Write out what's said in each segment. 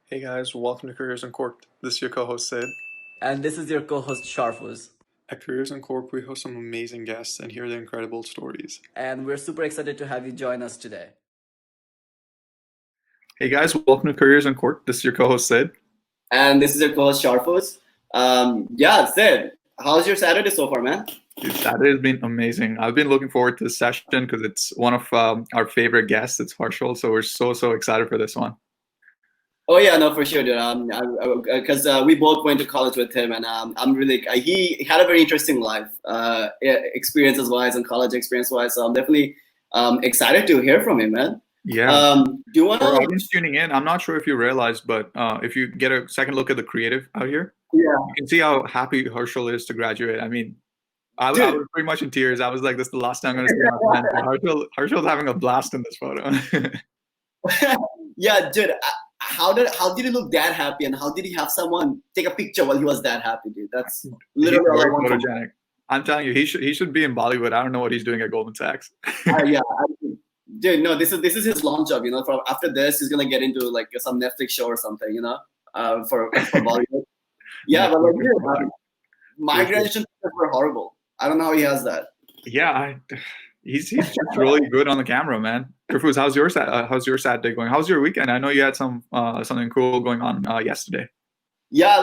Hey guys, welcome to Careers Uncorked. This is your co-host Sid. And this is your co-host Sharfuz. At Careers Uncorked, we host some amazing guests and hear their incredible stories. And we're super excited to have you join us today. Hey guys, welcome to Careers Uncorked. This is your co-host Sid. And this is your co-host Sharfuz. Sid, how's your Saturday so far, man? Dude, Saturday has been amazing. I've been looking forward to this session because it's one of our favorite guests. It's Harshul, so we're so excited for this one. Oh yeah, no, for sure, dude. Because we both went to college with him, and I'm really he had a very interesting life, experiences wise and college experience wise. So I'm definitely excited to hear from him, man. Yeah. Do you want to? For audience tuning in, I'm not sure if you realized, but if you get a second look at the creative out here, Yeah. you can see how happy Harshul is to graduate. I mean, I was pretty much in tears. I was like, "This is the last time I'm going to see my friend." Harshul's having a blast in this photo. Yeah, dude. How did he look that happy, and how did he have someone take a picture while he was that happy, dude? That's literally all I want. Photogenic. I'm telling you, he should be in Bollywood. I don't know what he's doing at Goldman Sachs. Dude, no, this is his launch job. For after this, he's gonna get into like some Netflix show or something. For Bollywood. Yeah, but like, my graduation were horrible. I don't know how he has that. Yeah, he's just really good on the camera, man. Kerfoos, how's your Saturday going? How's your weekend? I know you had something cool going on yesterday. Yeah,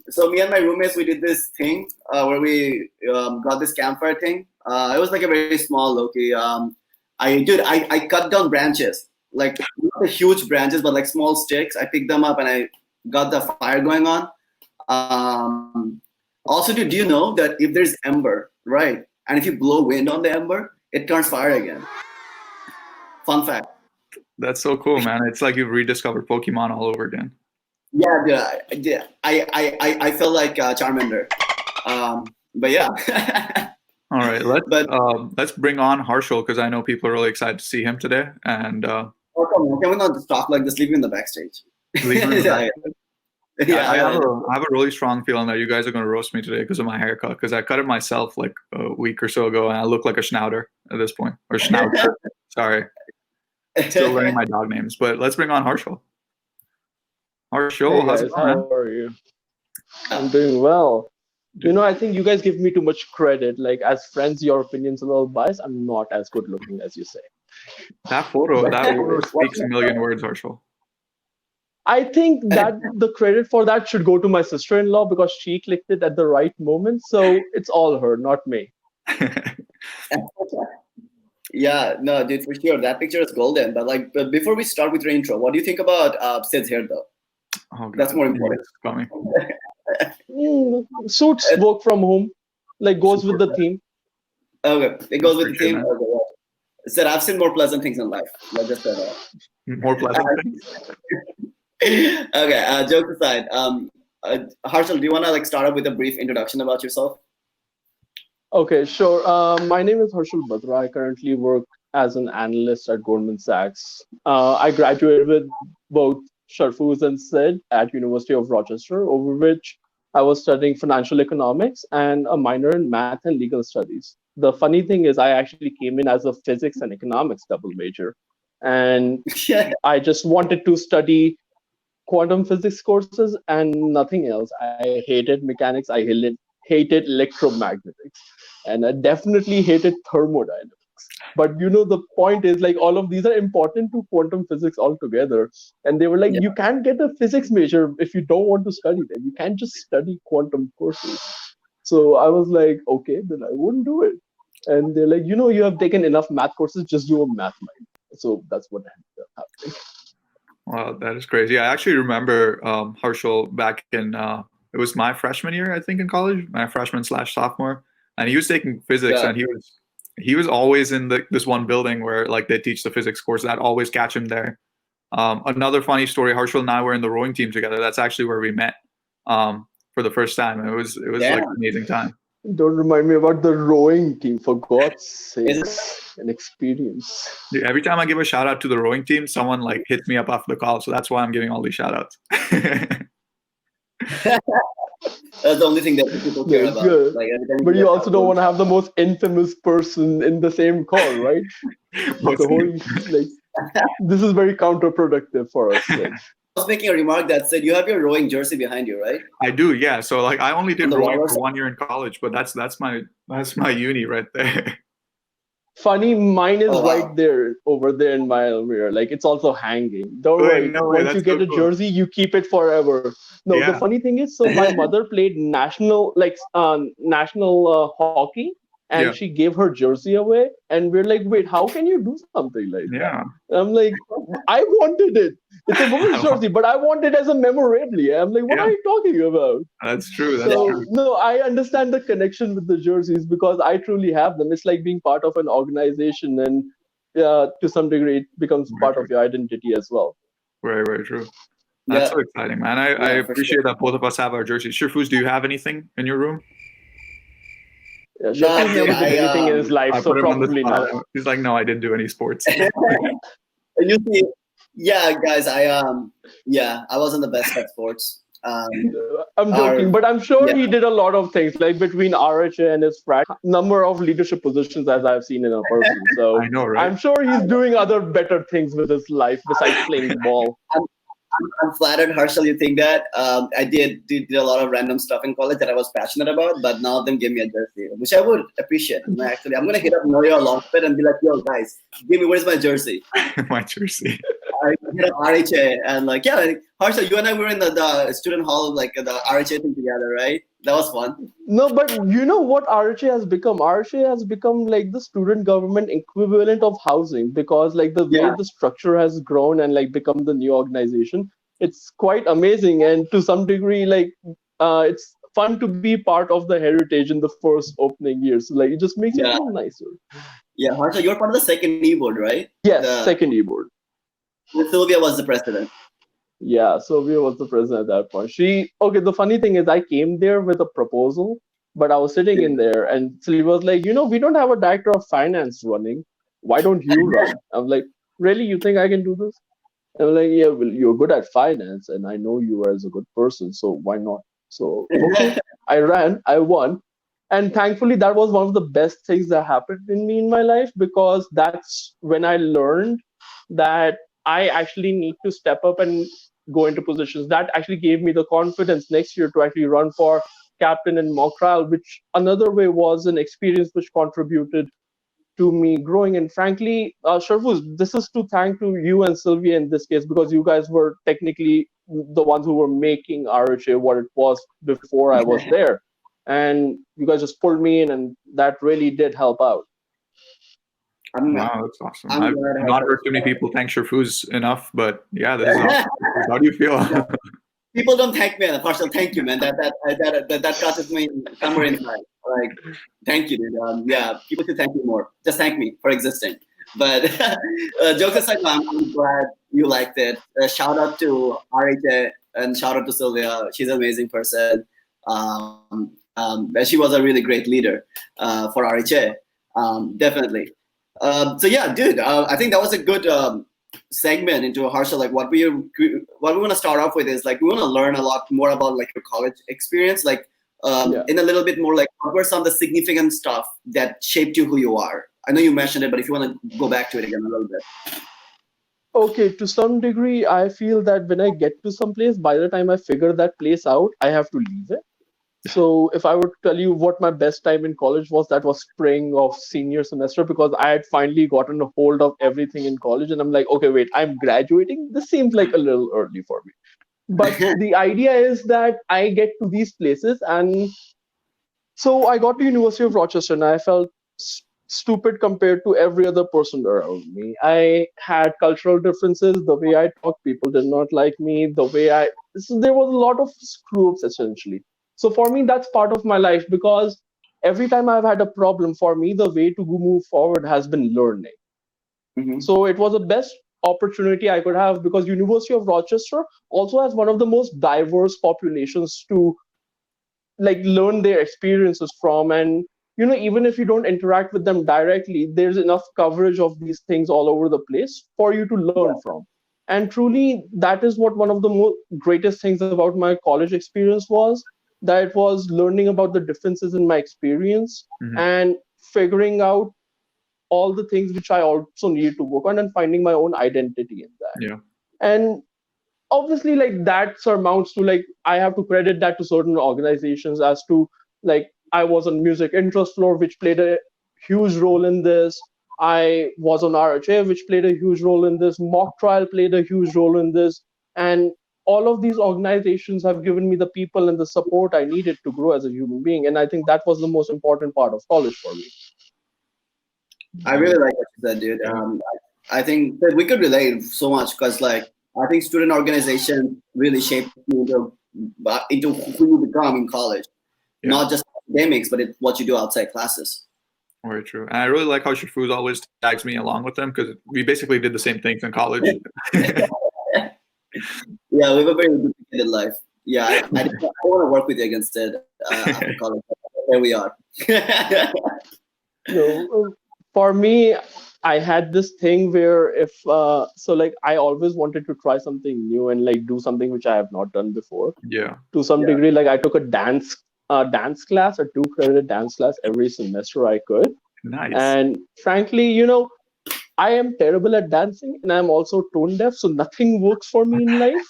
so me and my roommates, we did this thing where we got this campfire thing. It was like a very small low-key. I cut down branches, like not the huge branches, but like small sticks. I picked them up and I got the fire going on. Also, do you know that if there's ember, right, and if you blow wind on the ember, it turns fire again? Fun fact. That's so cool, man. It's like you've rediscovered Pokemon all over again. Yeah. I feel like Charmander. But yeah. All right, let's bring on Harshul because I know people are really excited to see him today. And can we not just talk like this? Leave him in the backstage. I have a really strong feeling that you guys are going to roast me today because of my haircut. Because I cut it myself like a week or so ago, and I look like a schnauzer at this point, or schnauzer. Sorry, still learning my dog names. But let's bring on Harshul. Harshul, hey guys, how are you? I'm doing well. I think you guys give me too much credit. Like, as friends, your opinion's a little biased. I'm not as good looking as you say. That photo speaks a million words, Harshul. I think that the credit for that should go to my sister-in-law because she clicked it at the right moment. So it's all her, not me. Yeah, no, dude, for sure. That picture is golden. But before we start with your intro, what do you think about Sid's hair, though? Oh, God. That's more important. Suits work from home, like goes with the theme. Okay, it goes with the theme. Okay, yeah. Sid, I've seen more pleasant things in life. Like just more pleasant things. Okay, jokes aside, Harshul, do you want to start up with a brief introduction about yourself? Okay, sure. My name is Harshul Batra. I currently work as an analyst at Goldman Sachs. I graduated with both Sharfuz and Sid at University of Rochester, over which I was studying financial economics and a minor in math and legal studies. The funny thing is I actually came in as a physics and economics double major. And I just wanted to study quantum physics courses and nothing else. I hated mechanics. I hated electromagnetics. And I definitely hated thermodynamics. But the point is, like, all of these are important to quantum physics altogether. And they were like, you can't get a physics major if you don't want to study them. You can't just study quantum courses. So I was like, okay, then I wouldn't do it. And they're like, you have taken enough math courses, just do a math minor. So that's what ended up happening. Wow, that is crazy. I actually remember Harshul back in, it was my freshman year, I think, in college, my freshman/sophomore. And he was taking physics, and he was always in this one building where like they teach the physics course. I'd always catch him there. Another funny story: Harshul and I were in the rowing team together. That's actually where we met for the first time. It was like an amazing time. Don't remind me about the rowing team, for God's sake. An experience. Dude, every time I give a shout out to the rowing team, someone like hits me up after the call. So that's why I'm giving all these shout outs. That's the only thing that people care about. But you also don't want to have the most infamous person in the same call, right? This is very counterproductive for us. was making a remark that said you have your rowing jersey behind you, right? I do, yeah. So like I only did On the rowing wall or for 1 year in college, but that's my uni right there. Funny, mine is Oh, wow. right there, over there in my mirror. Like it's also hanging. Don't Wait, worry. no way, Once you that's get so a cool. jersey, you keep it forever. No, the Yeah. funny thing is, so my mother played national hockey, and Yeah. she gave her jersey away, and we're like, wait, how can you do something like that? Yeah. And I'm like, I wanted it. It's a woman's jersey, but I want it as a memorabilia. I'm like, what Yeah. are you talking about? That's true. That's So true. no, I understand the connection with the jerseys because I truly have them. It's like being part of an organization, and to some degree, it becomes Very part true. of your identity as well. Very, very true. That's so exciting, man. I Yeah, for appreciate that both of us have our jerseys. Shirfuz, do you have anything in your room? Yeah, No, Shafuz dude, never did anything in his life, I so put him on the probably spot. not. He's like, no, I didn't do any sports. You see, yeah, guys, I wasn't the best at sports. I'm joking, Our- but I'm sure yeah. he did a lot of things, like between RHA and his frat, number of leadership positions as I've seen in a person. So I know, right? I'm sure he's doing other better things with his life besides playing ball. I'm flattered, Harshul. You think that I did a lot of random stuff in college that I was passionate about, but none of them gave me a jersey, which I would appreciate. And actually, I'm gonna hit up Noria Longfit and be like, "Yo, guys, where's my jersey?" My jersey. I hit up RHA and like, yeah, like, Harshul, you and I were in the student hall, like the RHA thing together, right? That was fun. No, but you know what RHA has become? RHA has become like the student government equivalent of housing because like the way Yeah. the structure has grown and like become the new organization, it's quite amazing. And to some degree, like it's fun to be part of the heritage in the first opening years. So, like it just makes you Yeah. feel nicer. Yeah, Harshul, you're part of the second e-board, right? Yes, The- second e-board. Sylvia was the president. Yeah, Sylvia was the president at that point. The funny thing is, I came there with a proposal, but I was sitting in there, and Sylvia was like, we don't have a director of finance running. Why don't you run? I'm like, really? You think I can do this? And I'm like, yeah, well, you're good at finance, and I know you as a good person, so why not? So, okay, I ran, I won. And thankfully, that was one of the best things that happened in me in my life because that's when I learned that I actually need to step up and go into positions. That actually gave me the confidence next year to actually run for captain in mock trial, which another way was an experience which contributed to me growing. And frankly, Sharfuz, this is to thank to you and Sylvia in this case because you guys were technically the ones who were making RHA what it was before I was there. And you guys just pulled me in, and that really did help out. Wow, that's awesome. I'm I've glad not Harshul- heard too many people thank Shirfuz enough, but yeah, this is awesome. How do you feel? People don't thank me. Harshul, thank you, man. That touches me somewhere inside. Like, thank you, dude. Yeah, people should thank you more. Just thank me for existing. But jokes aside, I'm glad you liked it. Shout out to RHA and shout out to Sylvia. She's an amazing person. She was a really great leader for RHA. Definitely. So yeah, dude. I think that was a good segment into Harshul. Like what we want to start off with is like we want to learn a lot more about like your college experience. Like in a little bit more like what were some of the significant stuff that shaped you who you are? I know you mentioned it, but if you want to go back to it again a little bit. Okay, to some degree, I feel that when I get to some place, by the time I figure that place out, I have to leave it. So if I were to tell you what my best time in college was, that was spring of senior semester because I had finally gotten a hold of everything in college. And I'm like, okay, wait, I'm graduating. This seems like a little early for me. But the idea is that I get to these places. And so I got to University of Rochester and I felt stupid compared to every other person around me. I had cultural differences. The way I talked, people did not like me. There was a lot of screw-ups essentially. So for me, that's part of my life because every time I've had a problem, for me, the way to move forward has been learning. Mm-hmm. So it was the best opportunity I could have because University of Rochester also has one of the most diverse populations to like learn their experiences from. And even if you don't interact with them directly, there's enough coverage of these things all over the place for you to learn from. And truly, that is what one of the greatest things about my college experience was, that it was learning about the differences in my experience and figuring out all the things which I also needed to work on and finding my own identity in that. Yeah. And obviously like that surmounts to like I have to credit that to certain organizations as to like I was on music interest floor, which played a huge role in this. I was on RHA, which played a huge role in this. Mock trial played a huge role in this. And all of these organizations have given me the people and the support I needed to grow as a human being. And I think that was the most important part of college for me. I really like what you said, dude. I think that we could relate so much because, like, I think student organization really shaped you into who you become in college. Not just academics, but it's what you do outside classes. Very true. And I really like how Shafuz always tags me along with them because we basically did the same things in college. Yeah, we have a very complicated life. Yeah, I don't want to work with you against it after college. There we are. For me, I had this thing where if so like I always wanted to try something new and like do something which I have not done before. Yeah. To some degree, like I took a dance class, a 2-credit dance class every semester I could. Nice. And frankly, I am terrible at dancing and I'm also tone deaf, so nothing works for me in life.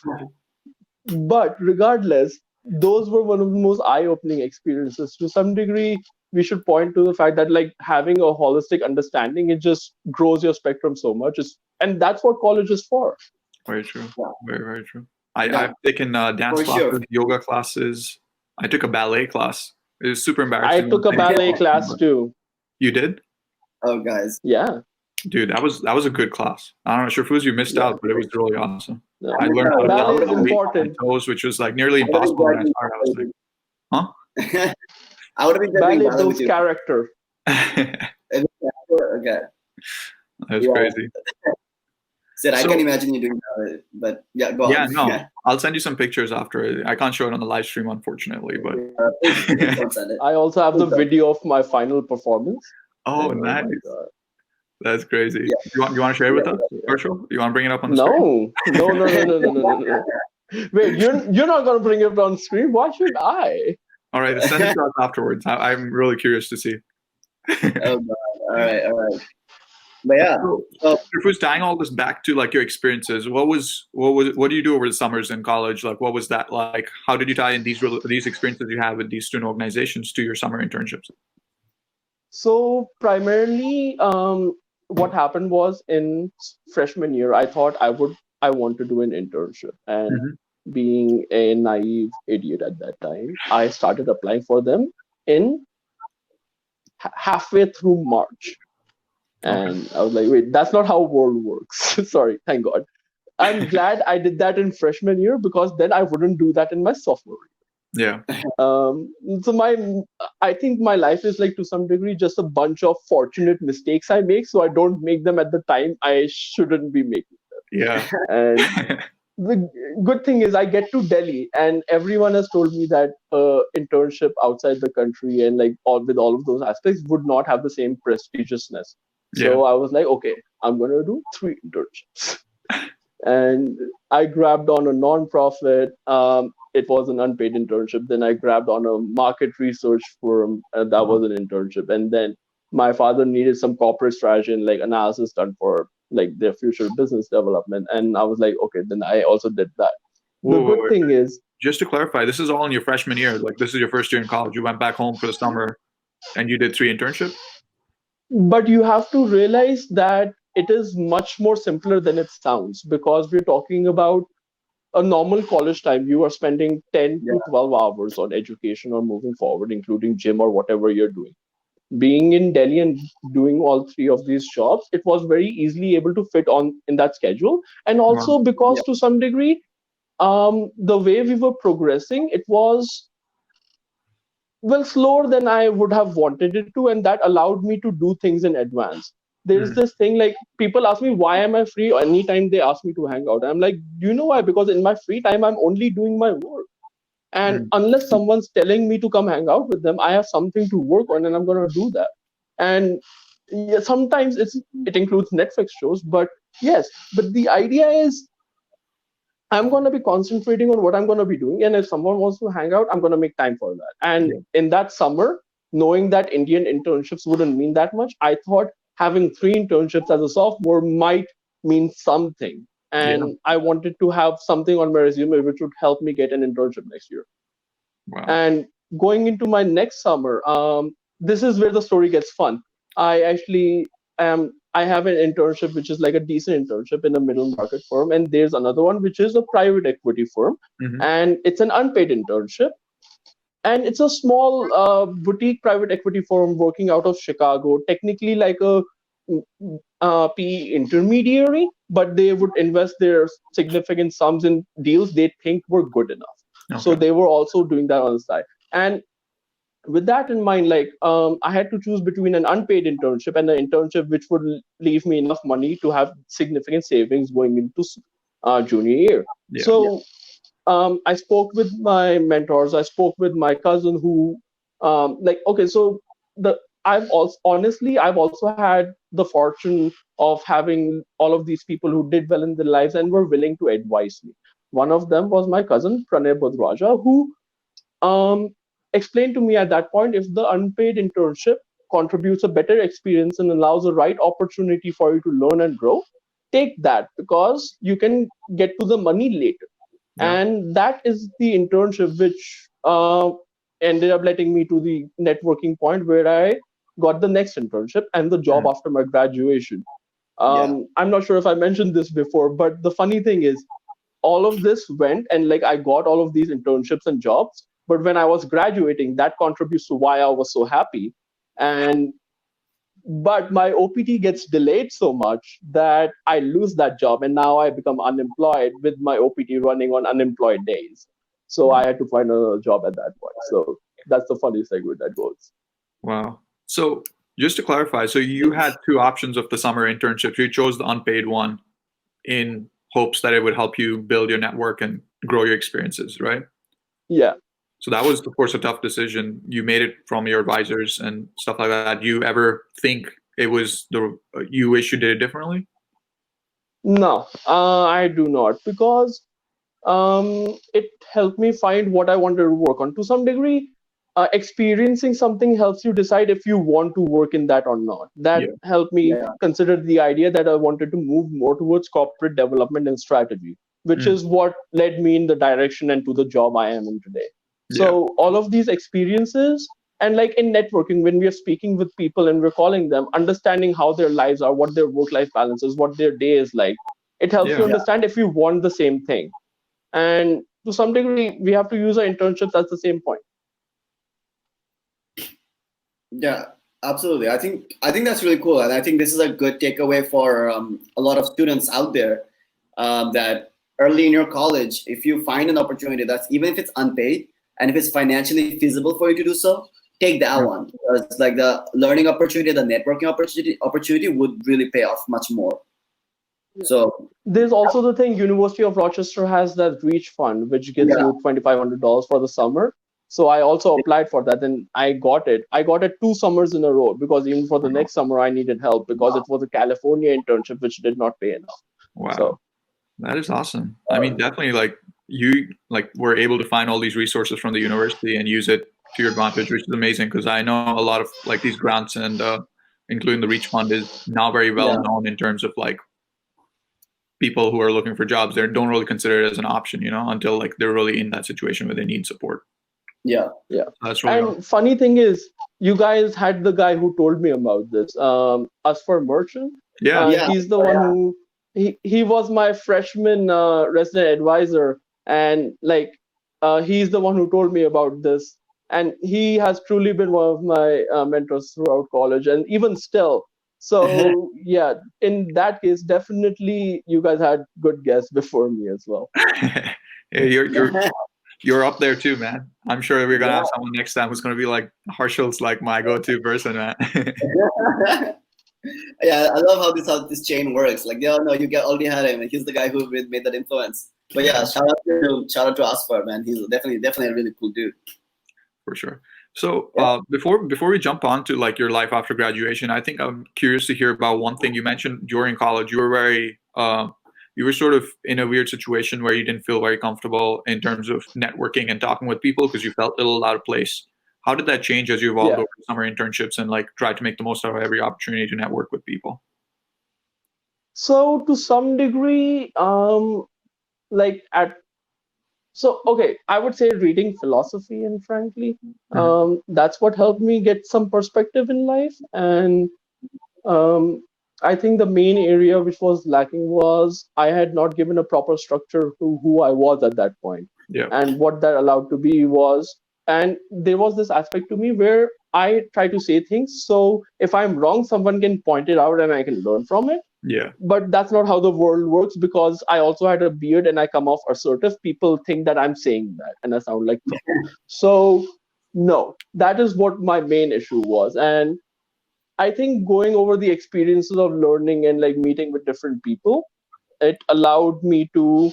But regardless, those were one of the most eye-opening experiences. To some degree, we should point to the fact that like having a holistic understanding, it just grows your spectrum so much. And that's what college is for. Very true. Very, very true. I've taken dance classes, yoga classes. I took a ballet class. It was super embarrassing. I took a ballet class too. You did? Oh, guys. Yeah. Dude, that was a good class. I don't know, Shafuz, you missed out, but it was really awesome. No. I learned how to ballet is balance important. my toes, which was like nearly impossible when I started. I was like, huh? I would have been ballet ballet builds character. Okay. That's crazy. Sid, I can imagine you doing that, but yeah, go on. Yeah, no, I'll send you some pictures after. I can't show it on the live stream, unfortunately, but please don't send it. I also have the video of my final performance. Oh, nice. That's crazy. Yeah. You want to share it with us, Harshul? You want to bring it up on the screen? No. Wait, you're not going to bring it on screen? Why should I? All right, send it to us afterwards. I'm really curious to see. Oh, God. All right. But yeah, if we're tying all this back to like your experiences, what do you do over the summers in college? Like, what was that like? How did you tie in these experiences you have with these student organizations to your summer internships? So primarily, what happened was in freshman year, I thought I want to do an internship, and being a naive idiot at that time, I started applying for them in halfway through March. And I was like, wait, that's not how world works. Sorry, thank God. I'm glad I did that in freshman year because then I wouldn't do that in my sophomore year. Yeah. So I think my life is like to some degree just a bunch of fortunate mistakes I make, so I don't make them at the time I shouldn't be making them. Yeah. And the good thing is I get to Delhi and everyone has told me that internship outside the country and like with all of those aspects would not have the same prestigiousness. So I was like, okay, I'm going to do 3 internships. And I grabbed on a non-profit. It was an unpaid internship. Then I grabbed on a market research firm. That was an internship. And then my father needed some corporate strategy and like analysis done for like their future business development. And I was like, okay, then I also did that. The good thing is, just to clarify, this is all in your freshman year. Like this is your first year in college. You went back home for the summer and you did 3 internships? But you have to realize that it is much more simpler than it sounds because we're talking about a normal college time. You are spending 10 to 12 hours on education or moving forward, including gym or whatever you're doing. Being in Delhi and doing all 3 of these jobs, it was very easily able to fit in that schedule. And also because to some degree, the way we were progressing, it was slower than I would have wanted it to, and that allowed me to do things in advance. There's this thing like people ask me, why am I free anytime they ask me to hang out? I'm like, do you know why? Because in my free time, I'm only doing my work. And unless someone's telling me to come hang out with them, I have something to work on and I'm going to do that. And sometimes it includes Netflix shows, but the idea is I'm going to be concentrating on what I'm going to be doing. And if someone wants to hang out, I'm going to make time for that. And in that summer, knowing that Indian internships wouldn't mean that much, I thought having 3 internships as a sophomore might mean something. and I wanted to have something on my resume which would help me get an internship next year. Wow. And going into my next summer, this is where the story gets fun. I actually I have an internship which is like a decent internship in a middle market firm, and there's another one which is a private equity firm, and it's an unpaid internship. And it's a small boutique private equity firm working out of Chicago, technically like a PE intermediary, but they would invest their significant sums in deals they think were good enough. Okay. So they were also doing that on the side. And with that in mind, like I had to choose between an unpaid internship and an internship which would leave me enough money to have significant savings going into junior year. So I spoke with my mentors. I spoke with my cousin who, okay, so I've also had the fortune of having all of these people who did well in their lives and were willing to advise me. One of them was my cousin Pranay Badraja, who explained to me at that point, if the unpaid internship contributes a better experience and allows the right opportunity for you to learn and grow, take that, because you can get to the money later. And that is the internship which ended up letting me to the networking point where I got the next internship and the job after my graduation. I'm not sure if I mentioned this before, but the funny thing is, all of this went and like I got all of these internships and jobs. But when I was graduating, that contributes to why I was so happy. But my OPT gets delayed so much that I lose that job, and now I become unemployed with my OPT running on unemployed days. So I had to find another job at that point. So that's the funny segue that goes. Wow. So just to clarify, so you had two options of the summer internships. You chose the unpaid one in hopes that it would help you build your network and grow your experiences, right? Yeah. So that was, of course, a tough decision. You made it from your advisors and stuff like that. Do you ever think it was you wish you did it differently? No, I do not, because it helped me find what I wanted to work on. To some degree, experiencing something helps you decide if you want to work in that or not. That helped me consider the idea that I wanted to move more towards corporate development and strategy, which is what led me in the direction and to the job I am in today. So all of these experiences, and like in networking, when we are speaking with people and we're calling them, understanding how their lives are, what their work-life balance is, what their day is like, it helps you understand if you want the same thing. And to some degree, we have to use our internships at the same point. Yeah, absolutely. I think that's really cool, and I think this is a good takeaway for a lot of students out there, that early in your college, if you find an opportunity that's, even if it's unpaid and if it's financially feasible for you to do so, take that one. Because like the learning opportunity, the networking opportunity would really pay off much more. So there's also the thing, University of Rochester has that Reach Fund, which gives you $2,500 for the summer. So I also applied for that, and I got it. I got it 2 summers in a row, because even for the next summer, I needed help because it was a California internship, which did not pay enough. Wow. So that is awesome. I mean, definitely, like you were able to find all these resources from the university and use it to your advantage, which is amazing, because I know a lot of like these grants and including the Reach Fund is now very well known in terms of like people who are looking for jobs. They don't really consider it as an option, until like they're really in that situation where they need support. Yeah. That's really awesome. Funny thing is, you guys had the guy who told me about this. Asfar Merchant. He's the one who he was my freshman resident advisor, and like he's the one who told me about this. And he has truly been one of my mentors throughout college, and even still. So yeah, in that case, definitely you guys had good guests before me as well. You're up there too, man. I'm sure we're gonna have someone next time who's gonna be like, Harshul's like my go-to person, man. Yeah, I love how this chain works. Like they all know you already had him, and he's the guy who made that influence. But yeah, shout out to Asfar, man. He's definitely a really cool dude. For sure. So before we jump on to like your life after graduation, I think I'm curious to hear about one thing you mentioned during college. You were very you were sort of in a weird situation where you didn't feel very comfortable in terms of networking and talking with people because you felt a little out of place. How did that change as you evolved over the summer internships and like tried to make the most out of every opportunity to network with people? So to some degree, like at so okay, I would say reading philosophy, and frankly, Mhm. that's what helped me get some perspective in life. And um, I think the main area which was lacking was I had not given a proper structure to who I was at that point. Yeah. And what that allowed to be was, and there was this aspect to me where I try to say things. So if I'm wrong, someone can point it out and I can learn from it. Yeah. But that's not how the world works, because I also had a beard and I come off assertive. People think that I'm saying that and I sound like Trump. So no, that is what my main issue was. And I think going over the experiences of learning and like meeting with different people, it allowed me to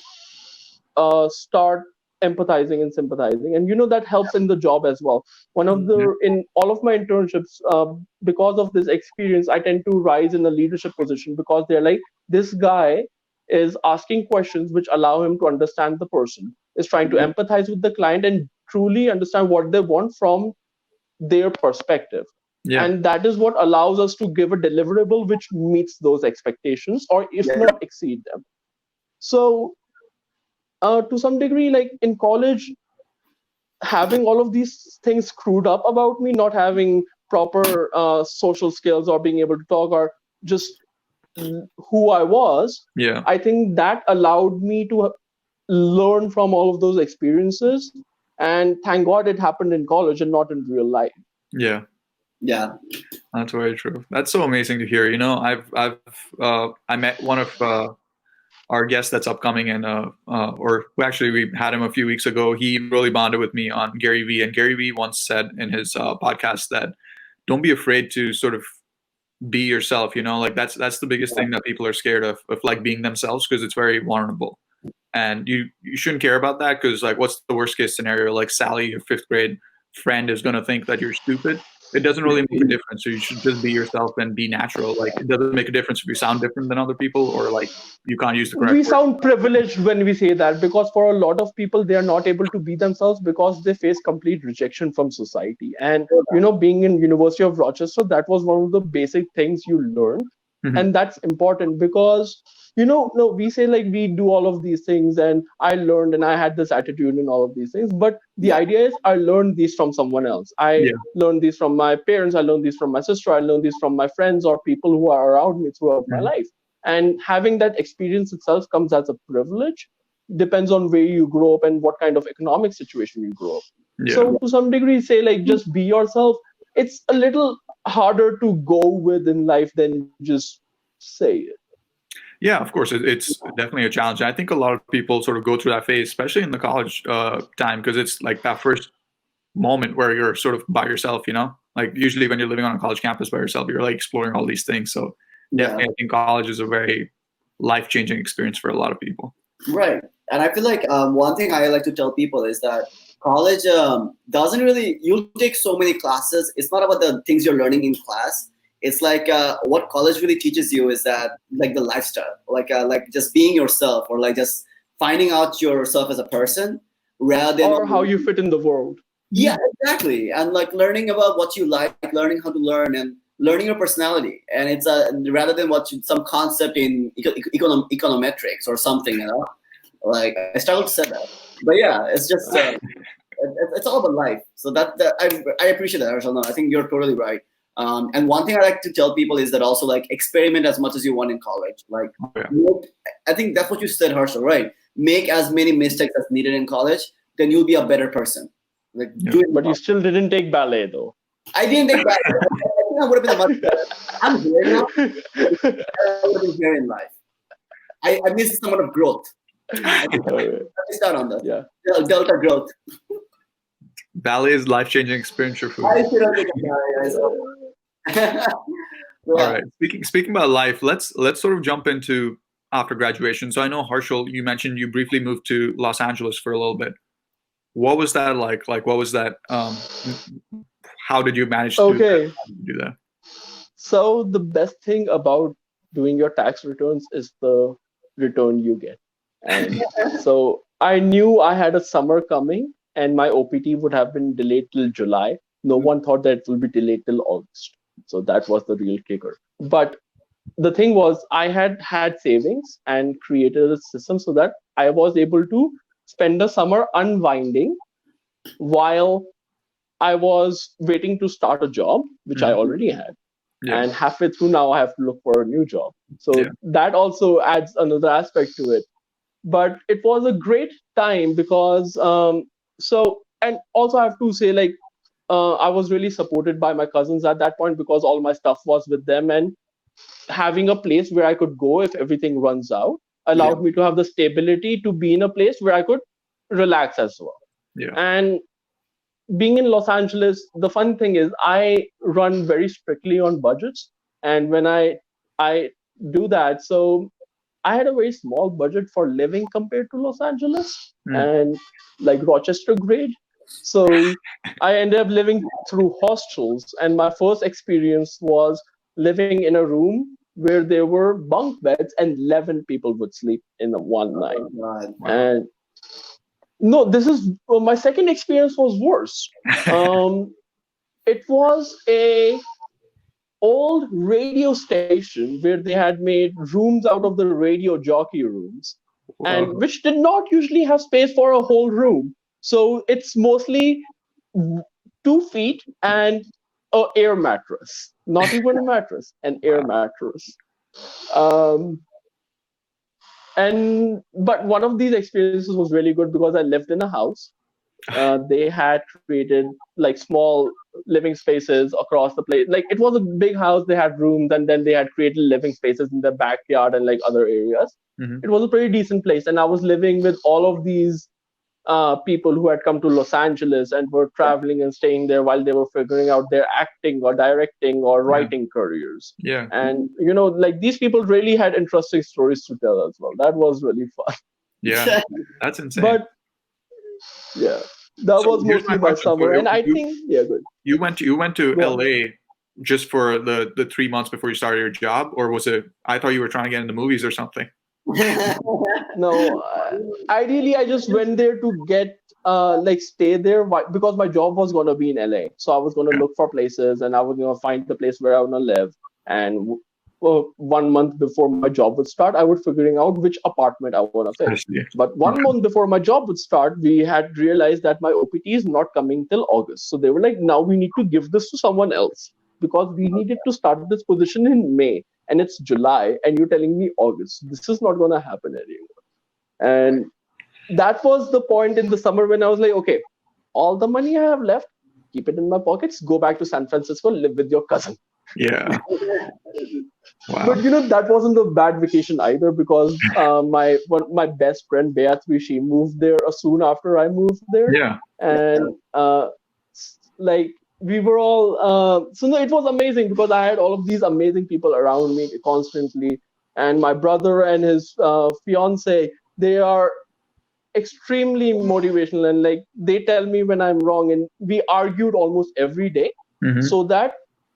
start empathizing and sympathizing, and that helps in the job as well. One of Yeah. the in all of my internships, because of this experience, I tend to rise in a leadership position, because they're like, this guy is asking questions which allow him to understand the person, is trying to empathize with the client and truly understand what they want from their perspective. Yeah. And that is what allows us to give a deliverable which meets those expectations, or if Yeah. not exceed them. So to some degree, like in college, having all of these things screwed up about me, not having proper social skills or being able to talk, or just who I was, Yeah. I think that allowed me to learn from all of those experiences. And thank God it happened in college and not in real life. Yeah. Yeah. That's very true. That's so amazing to hear. I met one of our guest that's upcoming, and or actually we had him a few weeks ago. He really bonded with me on Gary Vee, and Gary Vee once said in his podcast that don't be afraid to sort of be yourself. Like that's the biggest thing that people are scared of like being themselves, because it's very vulnerable, and you shouldn't care about that, because like what's the worst case scenario? Like Sally, your fifth grade friend, is going to think that you're stupid. It doesn't really make a difference. So you should just be yourself and be natural. Like it doesn't make a difference if you sound different than other people, or like you can't use the correct We word. sound privileged when we say that, because for a lot of people they are not able to be themselves because they face complete rejection from society. And being in University of Rochester, that was one of the basic things you learn. Mhm. And that's important because no, we say like we do all of these things and I learned and I had this attitude and all of these things, but the idea is I learned these from someone else. I Yeah. learned these from my parents, I learned these from my sister, I learned these from my friends or people who are around me throughout my Mhm. life. And having that experience itself comes as a privilege. Depends on where you grow up and what kind of economic situation you grow up. Yeah. So to some degree, say like just be yourself. It's a little harder to go with in life than just say it. Yeah, of course, it's definitely a challenge. I think a lot of people sort of go through that phase, especially in the college time, because it's like that first moment where you're sort of by yourself. Like usually when you're living on a college campus by yourself, you're like exploring all these things. So definitely, I think college is a very life-changing experience for a lot of people. Right. And I feel like one thing I like to tell people is that college doesn't really, you take so many classes. It's not about the things you're learning in class. It's like what college really teaches you is that like the lifestyle, like just being yourself, or like just finding out yourself as a person rather than or how you fit in the world. Yeah, exactly. And like learning about what you like, learning how to learn, and learning your personality. And it's rather than some concept in econometrics or something, Like I struggle to say that, but yeah, it's just it's all about life. So that I appreciate that, Harshal. No, I think you're totally right. And one thing I like to tell people is that also like experiment as much as you want in college. Like, I think that's what you said, Harshal, right? Make as many mistakes as needed in college, then you'll be a better person. Like, But you still didn't take ballet though. I didn't take ballet. I think I would have been a much better. I'm here now. I would have been here in life. I missed somewhat of growth. I start on that. Yeah. Delta growth. Ballet is life-changing experience for food. I should have taken ballet. All right. Speaking about life, let's sort of jump into after graduation. So I know, Harshul, you mentioned you briefly moved to Los Angeles for a little bit. What was that like? Like, what was that? How did you manage to do that? So the best thing about doing your tax returns is the return you get. And so I knew I had a summer coming and my OPT would have been delayed till July. No one thought that it will be delayed till August. So that was the real kicker. But the thing was, I had savings and created a system so that I was able to spend the summer unwinding while I was waiting to start a job, which I already had. Yeah. And halfway through now, I have to look for a new job. So Yeah. that also adds another aspect to it. But it was a great time because, and also I have to say, like, I was really supported by my cousins at that point because all my stuff was with them, and having a place where I could go if everything runs out allowed me to have the stability to be in a place where I could relax as well. Yeah. And being in Los Angeles, the fun thing is I run very strictly on budgets, and when I do that, so I had a very small budget for living compared to Los Angeles and like Rochester grade. So I ended up living through hostels, and my first experience was living in a room where there were bunk beds and 11 people would sleep in a one night. God. And no, this is my second experience was worse. It was a old radio station where they had made rooms out of the radio jockey rooms, and which did not usually have space for a whole room. So it's mostly 2 feet and an air mattress, not even a mattress, an air mattress. Um, but one of these experiences was really good because I lived in a house. They had created like small living spaces across the place. Like it was a big house. They had rooms, and then they had created living spaces in the backyard and like other areas. It was a pretty decent place, and I was living with all of these people who had come to Los Angeles and were traveling and staying there while they were figuring out their acting or directing or writing careers. Yeah. And like these people really had interesting stories to tell as well. That was really fun. Yeah. That's insane. But yeah, that So was here's mostly my my question summer, for you. and I think good. You went to Go on. LA just for the 3 months before you started your job, or was it? I thought you were trying to get into movies or something. No, ideally I just went there to get like stay there because my job was gonna be in LA, so I was gonna look for places and I was gonna find the place where I wanna live. And 1 month before my job would start, I would figuring out which apartment I wanna I fit. see. But 1 month before my job would start, we had realized that my OPT is not coming till August. So they were like, now we need to give this to someone else because we needed to start this position in May and it's July and you're telling me August. This is not going to happen anymore. And that was the point in the summer when I was like, okay, all the money I have left, keep it in my pockets, go back to San Francisco, live with your cousin. Yeah. Wow. But that wasn't a bad vacation either because my best friend Beatrice, she moved there soon after I moved there. Yeah. And like we were all so no, it was amazing because I had all of these amazing people around me constantly. And my brother and his fiance, they are extremely motivational and like they tell me when I'm wrong, and we argued almost every day. So that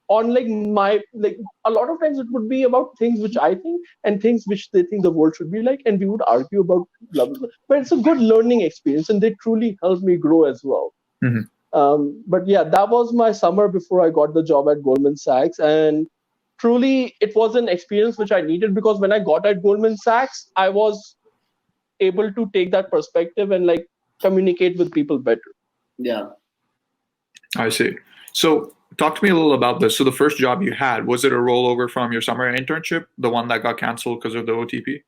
on like my like a lot of times it would be about things which I think and things which they think the world should be like, and we would argue about blah, blah, blah. But it's a good learning experience and they truly helped me grow as well. But yeah, that was my summer before I got the job at Goldman Sachs, and truly it was an experience which I needed because when I got at Goldman Sachs, I was able to take that perspective and like communicate with people better. Yeah. I see. So talk to me a little about this. So the first job you had, was it a rollover from your summer internship, the one that got canceled because of the OTP?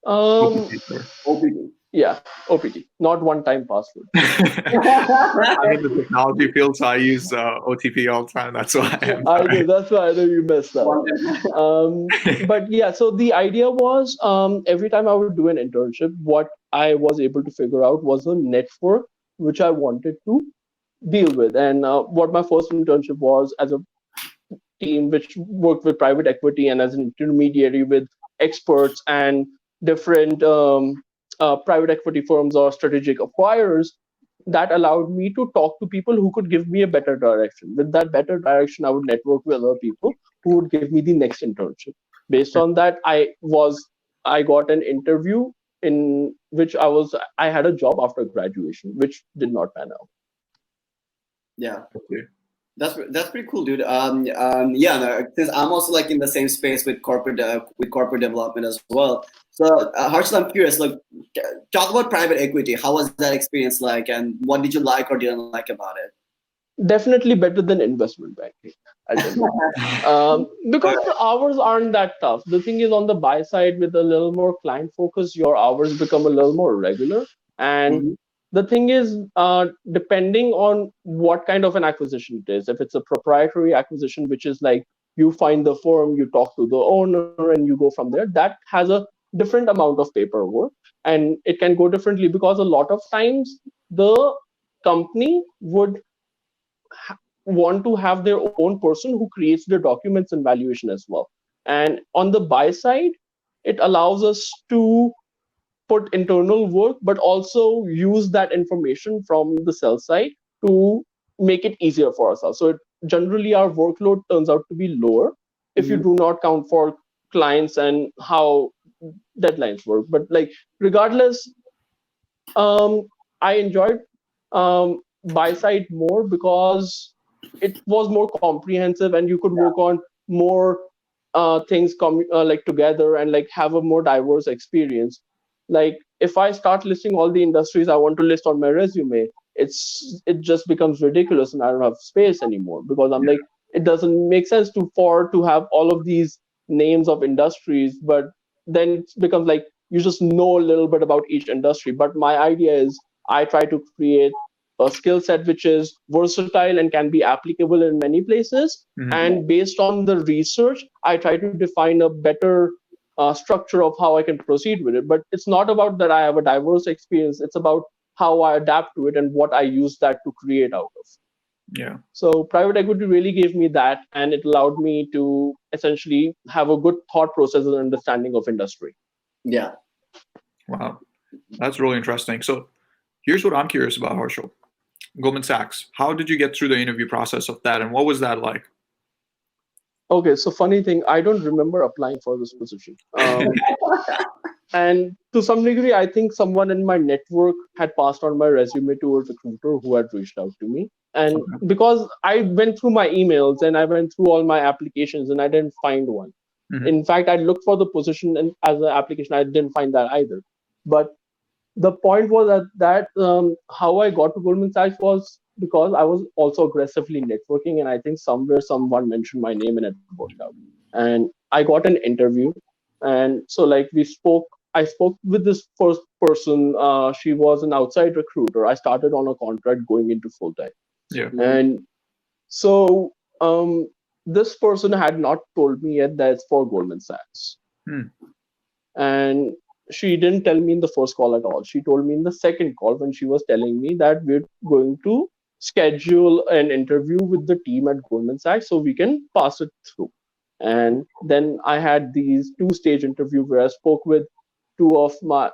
OPT. Yeah, OPT, not one-time password. I'm in the technology field, so I use OTP all the time. That's why I know, that's why I know you messed up. But yeah, so the idea was every time I would do an internship, what I was able to figure out was a network which I wanted to deal with. And what my first internship was as a team which worked with private equity and as an intermediary with experts and different private equity firms or strategic acquirers, that allowed me to talk to people who could give me a better direction. With that better direction, I would network with other people who would give me the next internship. Based on that, I got an interview in which I had a job after graduation, which did not pan out. Yeah. Okay. That's pretty cool, dude. Yeah, no, since I'm also like in the same space with corporate development as well. So, Harshal, I'm curious. Like, talk about private equity. How was that experience like, and what did you like or didn't like about it? Definitely better than investment banking. I tell you. Because the hours aren't that tough. The thing is, on the buy side, with a little more client focus, your hours become a little more regular. And Mhm. the thing is, depending on what kind of an acquisition it is, if it's a proprietary acquisition, which is like you find the firm, you talk to the owner, and you go from there, that has a different amount of paperwork, and it can go differently because a lot of times the company would want to have their own person who creates the documents and valuation as well. And on the buy side, it allows us to put internal work, but also use that information from the sell side to make it easier for ourselves. So generally, our workload turns out to be lower if you Mhm. do not count for clients and how deadlines work. But like regardless, I enjoyed buy side more because it was more comprehensive and you could work on more things like together and like have a more diverse experience. Like if I start listing all the industries I want to list on my resume, it just becomes ridiculous and I don't have space anymore because I'm like it doesn't make sense to have all of these names of industries, but then it becomes like you just know a little bit about each industry. But my idea is I try to create a skill set which is versatile and can be applicable in many places. Mhm. And based on the research, I try to define a better structure of how I can proceed with it. But it's not about that I have a diverse experience, it's about how I adapt to it and what I use that to create out of. Yeah. So private equity really gave me that, and it allowed me to essentially have a good thought process and understanding of industry. Yeah. Wow. That's really interesting. So here's what I'm curious about, Harshal. Goldman Sachs. How did you get through the interview process of that, and what was that like? Okay, so funny thing, I don't remember applying for this position. And to some degree, I think someone in my network had passed on my resume to a recruiter who had reached out to me. And Okay. because I went through my emails and I went through all my applications and I didn't find one. Mhm. In fact, I looked for the position and as an application, I didn't find that either. But the point was that how I got to Goldman Sachs was because I was also aggressively networking, and I think somewhere someone mentioned my name and it worked out. And I got an interview, and so like we spoke. I spoke with this first person. She was an outside recruiter. I started on a contract going into full time, Yeah. and so this person had not told me yet that it's for Goldman Sachs. Hmm. And she didn't tell me in the first call at all. She told me in the second call when she was telling me that we're going to schedule an interview with the team at Goldman Sachs so we can pass it through. And then I had these two-stage interview where I spoke with two of my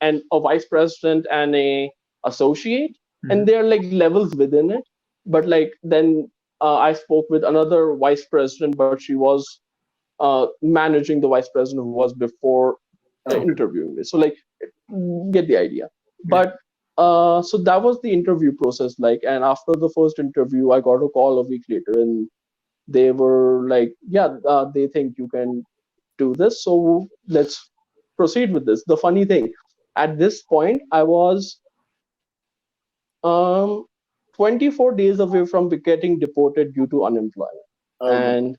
and a vice president and a associate, and Mhm. there are like levels within it. But like then I spoke with another vice president, but she was managing the vice president who was before Okay. interviewing me. So like get the idea. Yeah. But so that was the interview process. Like, and after the first interview, I got a call a week later, and they were like, "Yeah, they think you can do this, so let's proceed with this." The funny thing, at this point, I was um 24 days away from getting deported due to unemployment, Oh my. and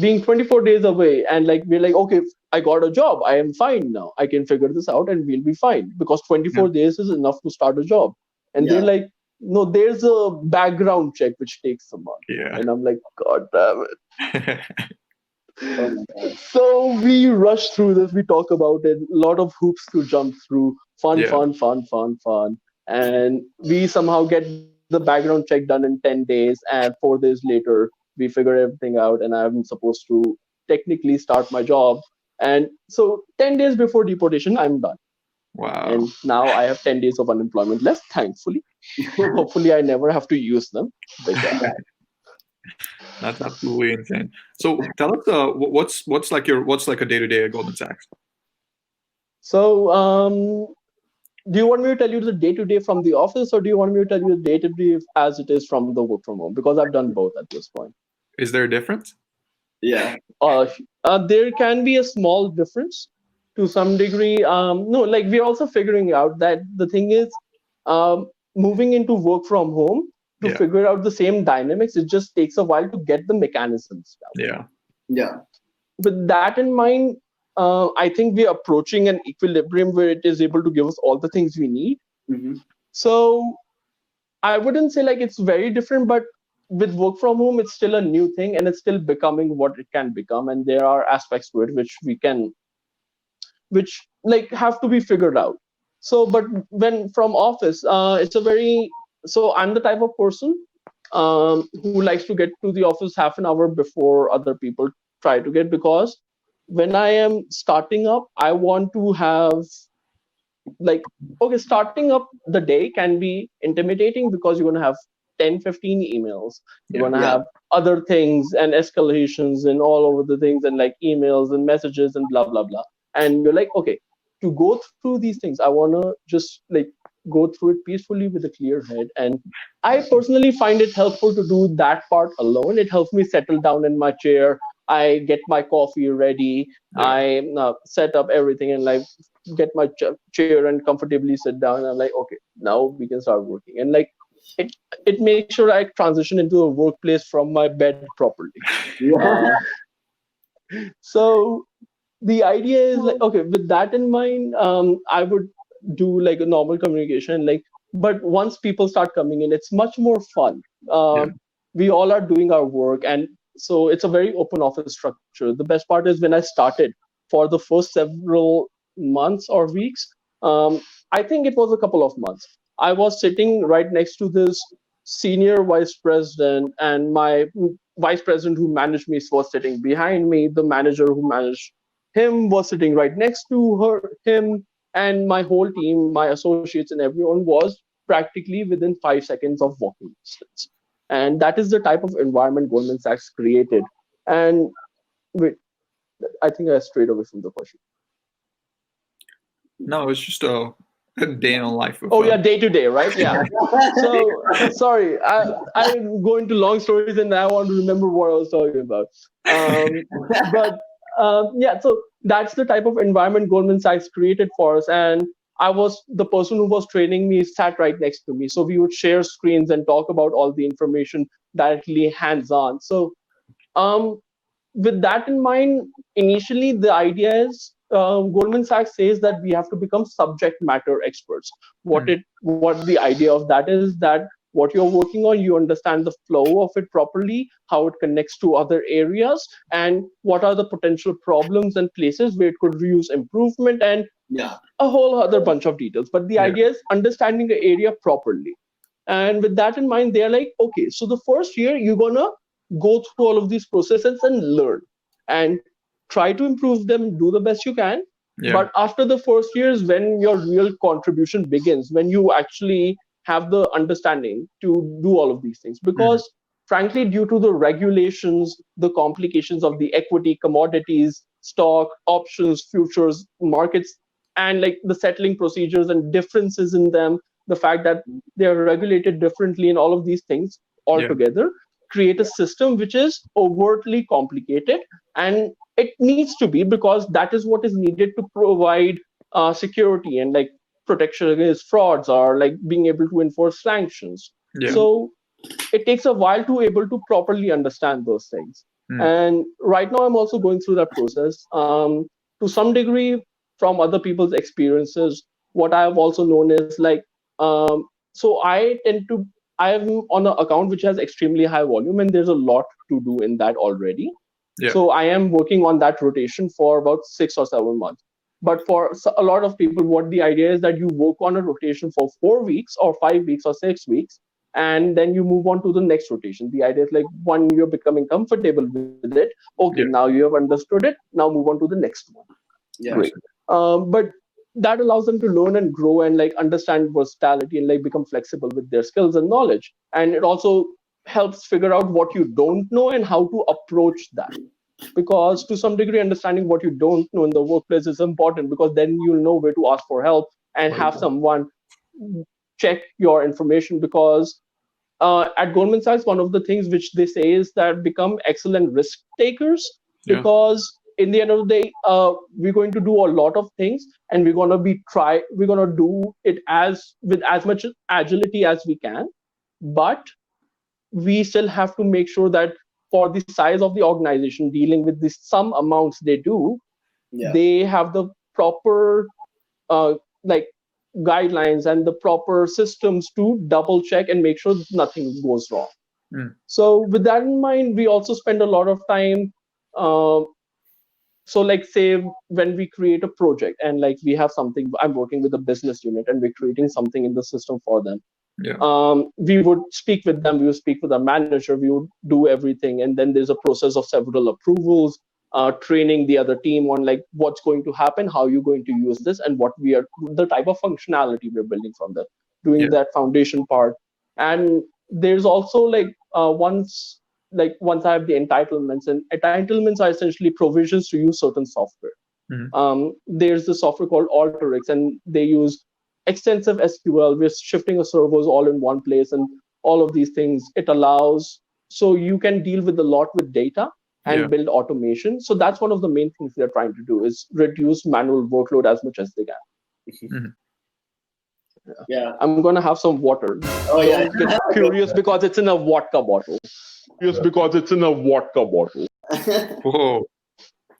being 24 days away and like we're like okay, I got a job, I am fine now, I can figure this out and we'll be fine because Yeah. 24 days is enough to start a job. And they're Yeah. like, no, there's a background check which takes a month. Yeah. And I'm like, god damn Oh my it. God. So we rush through this, we talk about it, a lot of hoops to jump through, fun Yeah. fun fun fun fun, and we somehow get the background check done in 10 days, and 4 days later we figure everything out and I'm supposed to technically start my job. And so 10 days before deportation I'm done, Wow. and now I have 10 days of unemployment left, thankfully. Hopefully I never have to use them, but yeah. That's absolutely insane. So tell us, what's like a day to day at Goldman Sachs? So do you want me to tell you the day-to-day from the office, or do you want me to tell you the day-to-day as it is from the work from home? Because I've done both at this point. Is there a difference? Yeah. There can be a small difference to some degree. No, like we're also figuring out that the thing is, moving into work from home to figure out the same dynamics, it just takes a while to get the mechanisms down. Yeah. Yeah. With that in mind, I think we're approaching an equilibrium where it is able to give us all the things we need. Mm-hmm. So I wouldn't say like it's very different, but with work from home, it's still a new thing and it's still becoming what it can become. And there are aspects to it which like have to be figured out. So, but when from office, so I'm the type of person who likes to get to the office half an hour before other people try to get, because when I am starting up, I want to have starting up the day can be intimidating because you're going to have 10-15 emails. You're going to have other things and escalations and all over the things and like emails and messages and blah, blah, blah. And you're like, okay, to go through these things, I want to just like go through it peacefully with a clear head. And I personally find it helpful to do that part alone. It helps me settle down in my chair. I get my coffee ready. I set up everything and like get my chair and comfortably sit down. And I'm like, okay, now we can start working. And like it makes sure I transition into a workplace from my bed properly. So the idea is like, okay, with that in mind, I would do like a normal communication, like, but once people start coming in, it's much more fun. We all are doing our work, and so it's a very open office structure. The best part is when I started, for the first several months or weeks, I think it was a couple of months, I was sitting right next to this senior vice president, and my vice president who managed me was sitting behind me. The manager who managed him was sitting right next to him, and my whole team, my associates and everyone was practically within 5 seconds of walking distance. And that is the type of environment Goldman Sachs created. And wait, I think I strayed away from the question. No, it's just a day in the life of day to day, right? Yeah. So sorry, I'm going to long stories and I want to remember what I was talking about. So that's the type of environment Goldman Sachs created for us. And I was the person who was training me sat right next to me. So we would share screens and talk about all the information directly hands-on. So with that in mind, initially the idea is Goldman Sachs says that we have to become subject matter experts. What the idea of that is that what you're working on, you understand the flow of it properly, how it connects to other areas, and what are the potential problems and places where it could use improvement, and a whole other bunch of details. But the idea is understanding the area properly. And with that in mind, they're like, okay, so the first year you're gonna go through all of these processes and learn and try to improve them, do the best you can. But after the first year is when your real contribution begins, when you actually have the understanding to do all of these things. Because frankly, due to the regulations, the complications of the equity, commodities, stock, options, futures, markets, and like the settling procedures and differences in them, the fact that they are regulated differently and all of these things altogether create a system which is overtly complicated, and it needs to be, because that is what is needed to provide security and like protection against frauds, or like being able to enforce sanctions. So it takes a while to able to properly understand those things. And right now I'm also going through that process to some degree from other people's experiences. What I have also known is like, so I am on an account which has extremely high volume, and there's a lot to do in that already. So I am working on that rotation for about 6 or 7 months. But for a lot of people, what the idea is that you work on a rotation for 4 weeks or 5 weeks or 6 weeks, and then you move on to the next rotation. The idea is like, one, you're becoming comfortable with it. Okay, now you have understood it. Now move on to the next one. Great. But that allows them to learn and grow and like understand versatility and like become flexible with their skills and knowledge. And it also helps figure out what you don't know and how to approach that. Because to some degree, understanding what you don't know in the workplace is important, because then you'll know where to ask for help, and have someone check your information, because at Goldman Sachs, one of the things which they say is that become excellent risk takers, because in the end of the day, we're going to do a lot of things, and we're going to do it with as much agility as we can, but we still have to make sure that for the size of the organization dealing with the some amounts they do, they have the proper like guidelines and the proper systems to double check and make sure nothing goes wrong. So with that in mind, we also spend a lot of time. So like say when we create a project and like we have something, I'm working with a business unit and we're creating something in the system for them. We would speak with them, we would speak with our manager, we would do everything. And then there's a process of several approvals, training the other team on like what's going to happen, how you're going to use this, and the type of functionality we're building from that, doing that foundation part. And there's also like once I have the entitlements, and entitlements are essentially provisions to use certain software. There's the software called Alteryx, and they use extensive SQL. We're shifting the servers all in one place, and all of these things. It allows so you can deal with a lot with data and build automation. So that's one of the main things they're trying to do, is reduce manual workload as much as they can. I'm gonna have some water. Oh yeah. Get curious because it's in a vodka bottle. Whoa.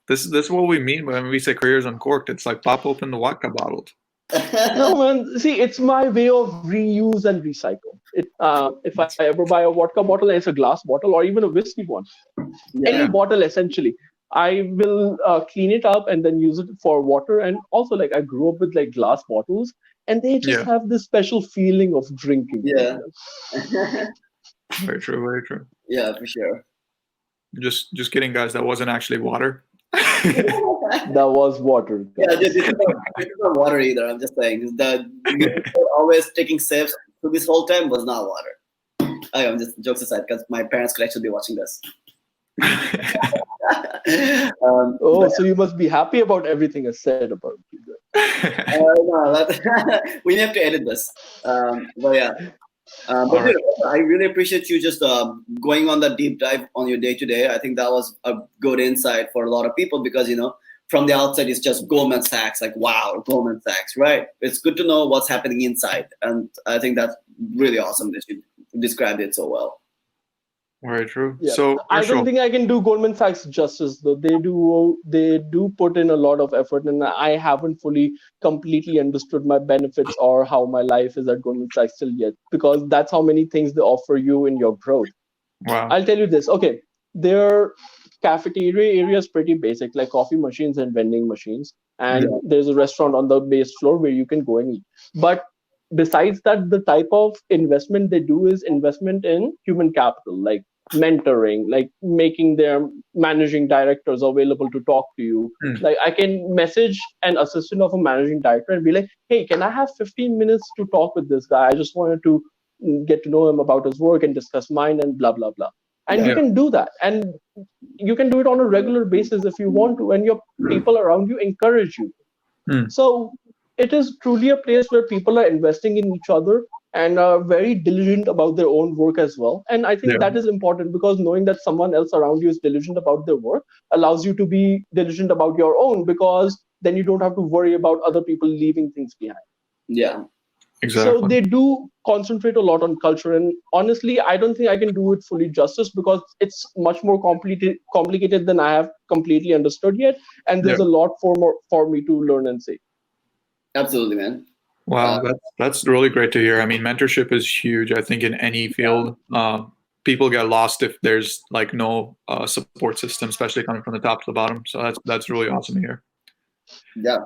This is what we mean when we say careers uncorked. It's like pop open the vodka bottle. No, man. See, it's my way of reuse and recycle. If I ever buy a vodka bottle and it's a glass bottle or even a whiskey one, any bottle essentially, I will clean it up and then use it for water. And also, like, I grew up with like glass bottles, and they just have this special feeling of drinking. Very true. Very true. Yeah, for sure. Just kidding, guys. That wasn't actually water. That was water. Yeah, this is not water either. I'm just saying that always taking sips through this whole time was not water. I'm just jokes aside, because my parents could actually be watching this. So you must be happy about everything I said about you. No, we have to edit this. But yeah. But dude, I really appreciate you just going on the deep dive on your day to day. I think that was a good insight for a lot of people, because from the outside it's just Goldman Sachs, like wow, Goldman Sachs, right? It's good to know what's happening inside, and I think that's really awesome that you described it so well. Very true. Yeah. So I don't think I can do Goldman Sachs justice, though. They do put in a lot of effort, and I haven't fully completely understood my benefits or how my life is at Goldman Sachs still yet, because that's how many things they offer you in your growth. Wow. I'll tell you this. Okay, their cafeteria area is pretty basic, like coffee machines and vending machines, and there's a restaurant on the base floor where you can go and eat. But besides that, the type of investment they do is investment in human capital, like mentoring, like making their managing directors available to talk to you. Like I can message an assistant of a managing director and be like, hey, can I have 15 minutes to talk with this guy? I just wanted to get to know him about his work and discuss mine and blah, blah, blah. And you can do that. And you can do it on a regular basis if you want to, and your people around you encourage you. So it is truly a place where people are investing in each other and are very diligent about their own work as well. And I think that is important, because knowing that someone else around you is diligent about their work allows you to be diligent about your own, because then you don't have to worry about other people leaving things behind. Yeah, exactly. So they do concentrate a lot on culture. And honestly, I don't think I can do it fully justice, because it's much more complicated than I have completely understood yet. And there's a lot for me to learn and say. Absolutely, man. Wow, that's really great to hear. I mean, mentorship is huge. I think in any field, people get lost if there's like no support system, especially coming from the top to the bottom. So that's really awesome to hear. Yeah.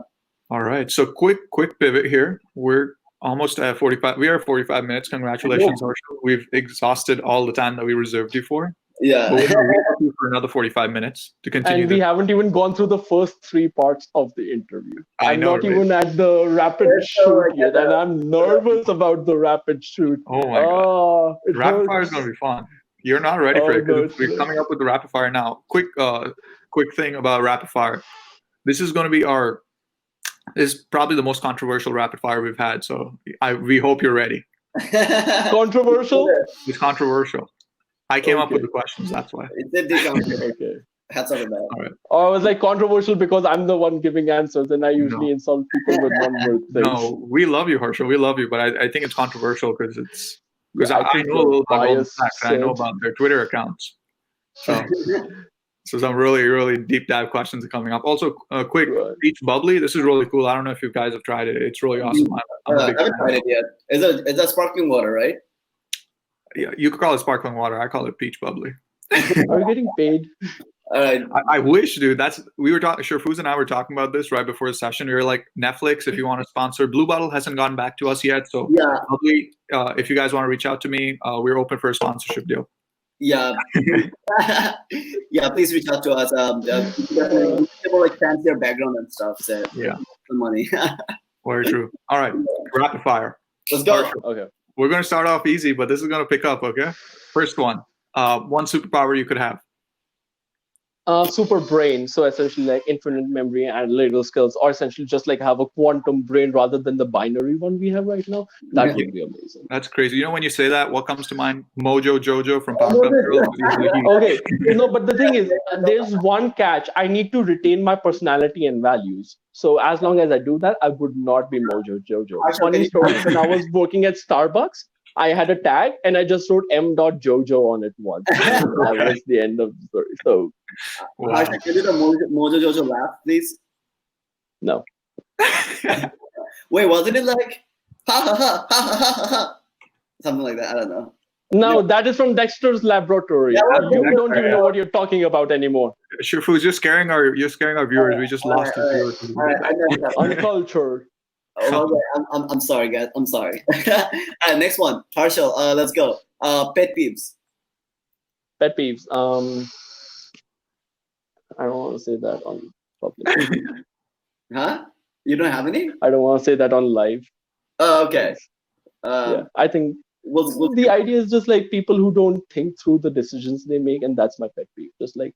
All right. So quick pivot here. We're almost at 45. We are 45 minutes. Congratulations, Harshul. We've exhausted all the time that we reserved you for. Yeah. But we're going to wait for you for another 45 minutes to continue. And we haven't even gone through the first 3 parts of the interview. I'm know, not even at the rapid shoot yet, and I'm nervous about the rapid shoot. Oh my God. Rapid fire is going to be fun. You're not ready for it, because we're coming up with the rapid fire now. Quick thing about rapid fire. This is going to be our This is probably the most controversial rapid fire we've had. So we hope you're ready. Controversial? It's controversial. I came up with the questions. That's why. It did become Okay. hats off with that. All right. Or I was like controversial because I'm the one giving answers, and I usually insult people with one-word things. No, we love you, Harshul. We love you, but I think it's controversial because I know a little about Goldman Sachs. I know about their Twitter accounts. So some really, really deep dive questions are coming up. Also, a quick peach bubbly. This is really cool. I don't know if you guys have tried it. It's really awesome. I haven't tried it yet. It's a sparkling water, right? Yeah, you could call it sparkling water. I call it peach bubbly. Are you getting paid? All right. I wish, dude. We were talking. Sharfuz and I were talking about this right before the session. We were like, Netflix, if you want to sponsor. Blue Bottle hasn't gotten back to us yet, so Yeah. probably if you guys want to reach out to me, we're open for a sponsorship deal. Yeah. Yeah, please reach out to us. Definitely like fancier background and stuff. So Yeah. the money. Very true. All right, rapid fire. Let's go. Okay. We're going to start off easy, but this is going to pick up, okay? First one. One superpower you could have. Super brain, so essentially like infinite memory and analytical skills, or essentially just like have a quantum brain rather than the binary one we have right now. That would be amazing. That's crazy. You know, when you say that, what comes to mind? Mojo Jojo from Powerpuff Girls. Okay, but the thing is, there's one catch. I need to retain my personality and values. So as long as I do that, I would not be Mojo Jojo. Funny story, when I was working at Starbucks, I had a tag and I just wrote M.Jojo on it once. That was the end of the story. So, Can you do the Mojo Jojo laugh, please? no. Wait, wasn't it like ha ha ha ha ha ha ha? Something like that. I don't know. No, that is from Dexter's Laboratory. Yeah, You don't even know what you're talking about anymore. Sharfuz, you're scaring our viewers. We just lost our viewers. All right, I know that. Uncultured. Oh, okay. I'm sorry, guys. I'm sorry. All right, next one. Harshul, let's go. Pet peeves. Pet peeves. I don't want to say that on public. Huh? You don't have any? I don't want to say that on live. Oh, okay. Yeah, I think We'll the idea is just like people who don't think through the decisions they make, and that's my pet peeve. Just like,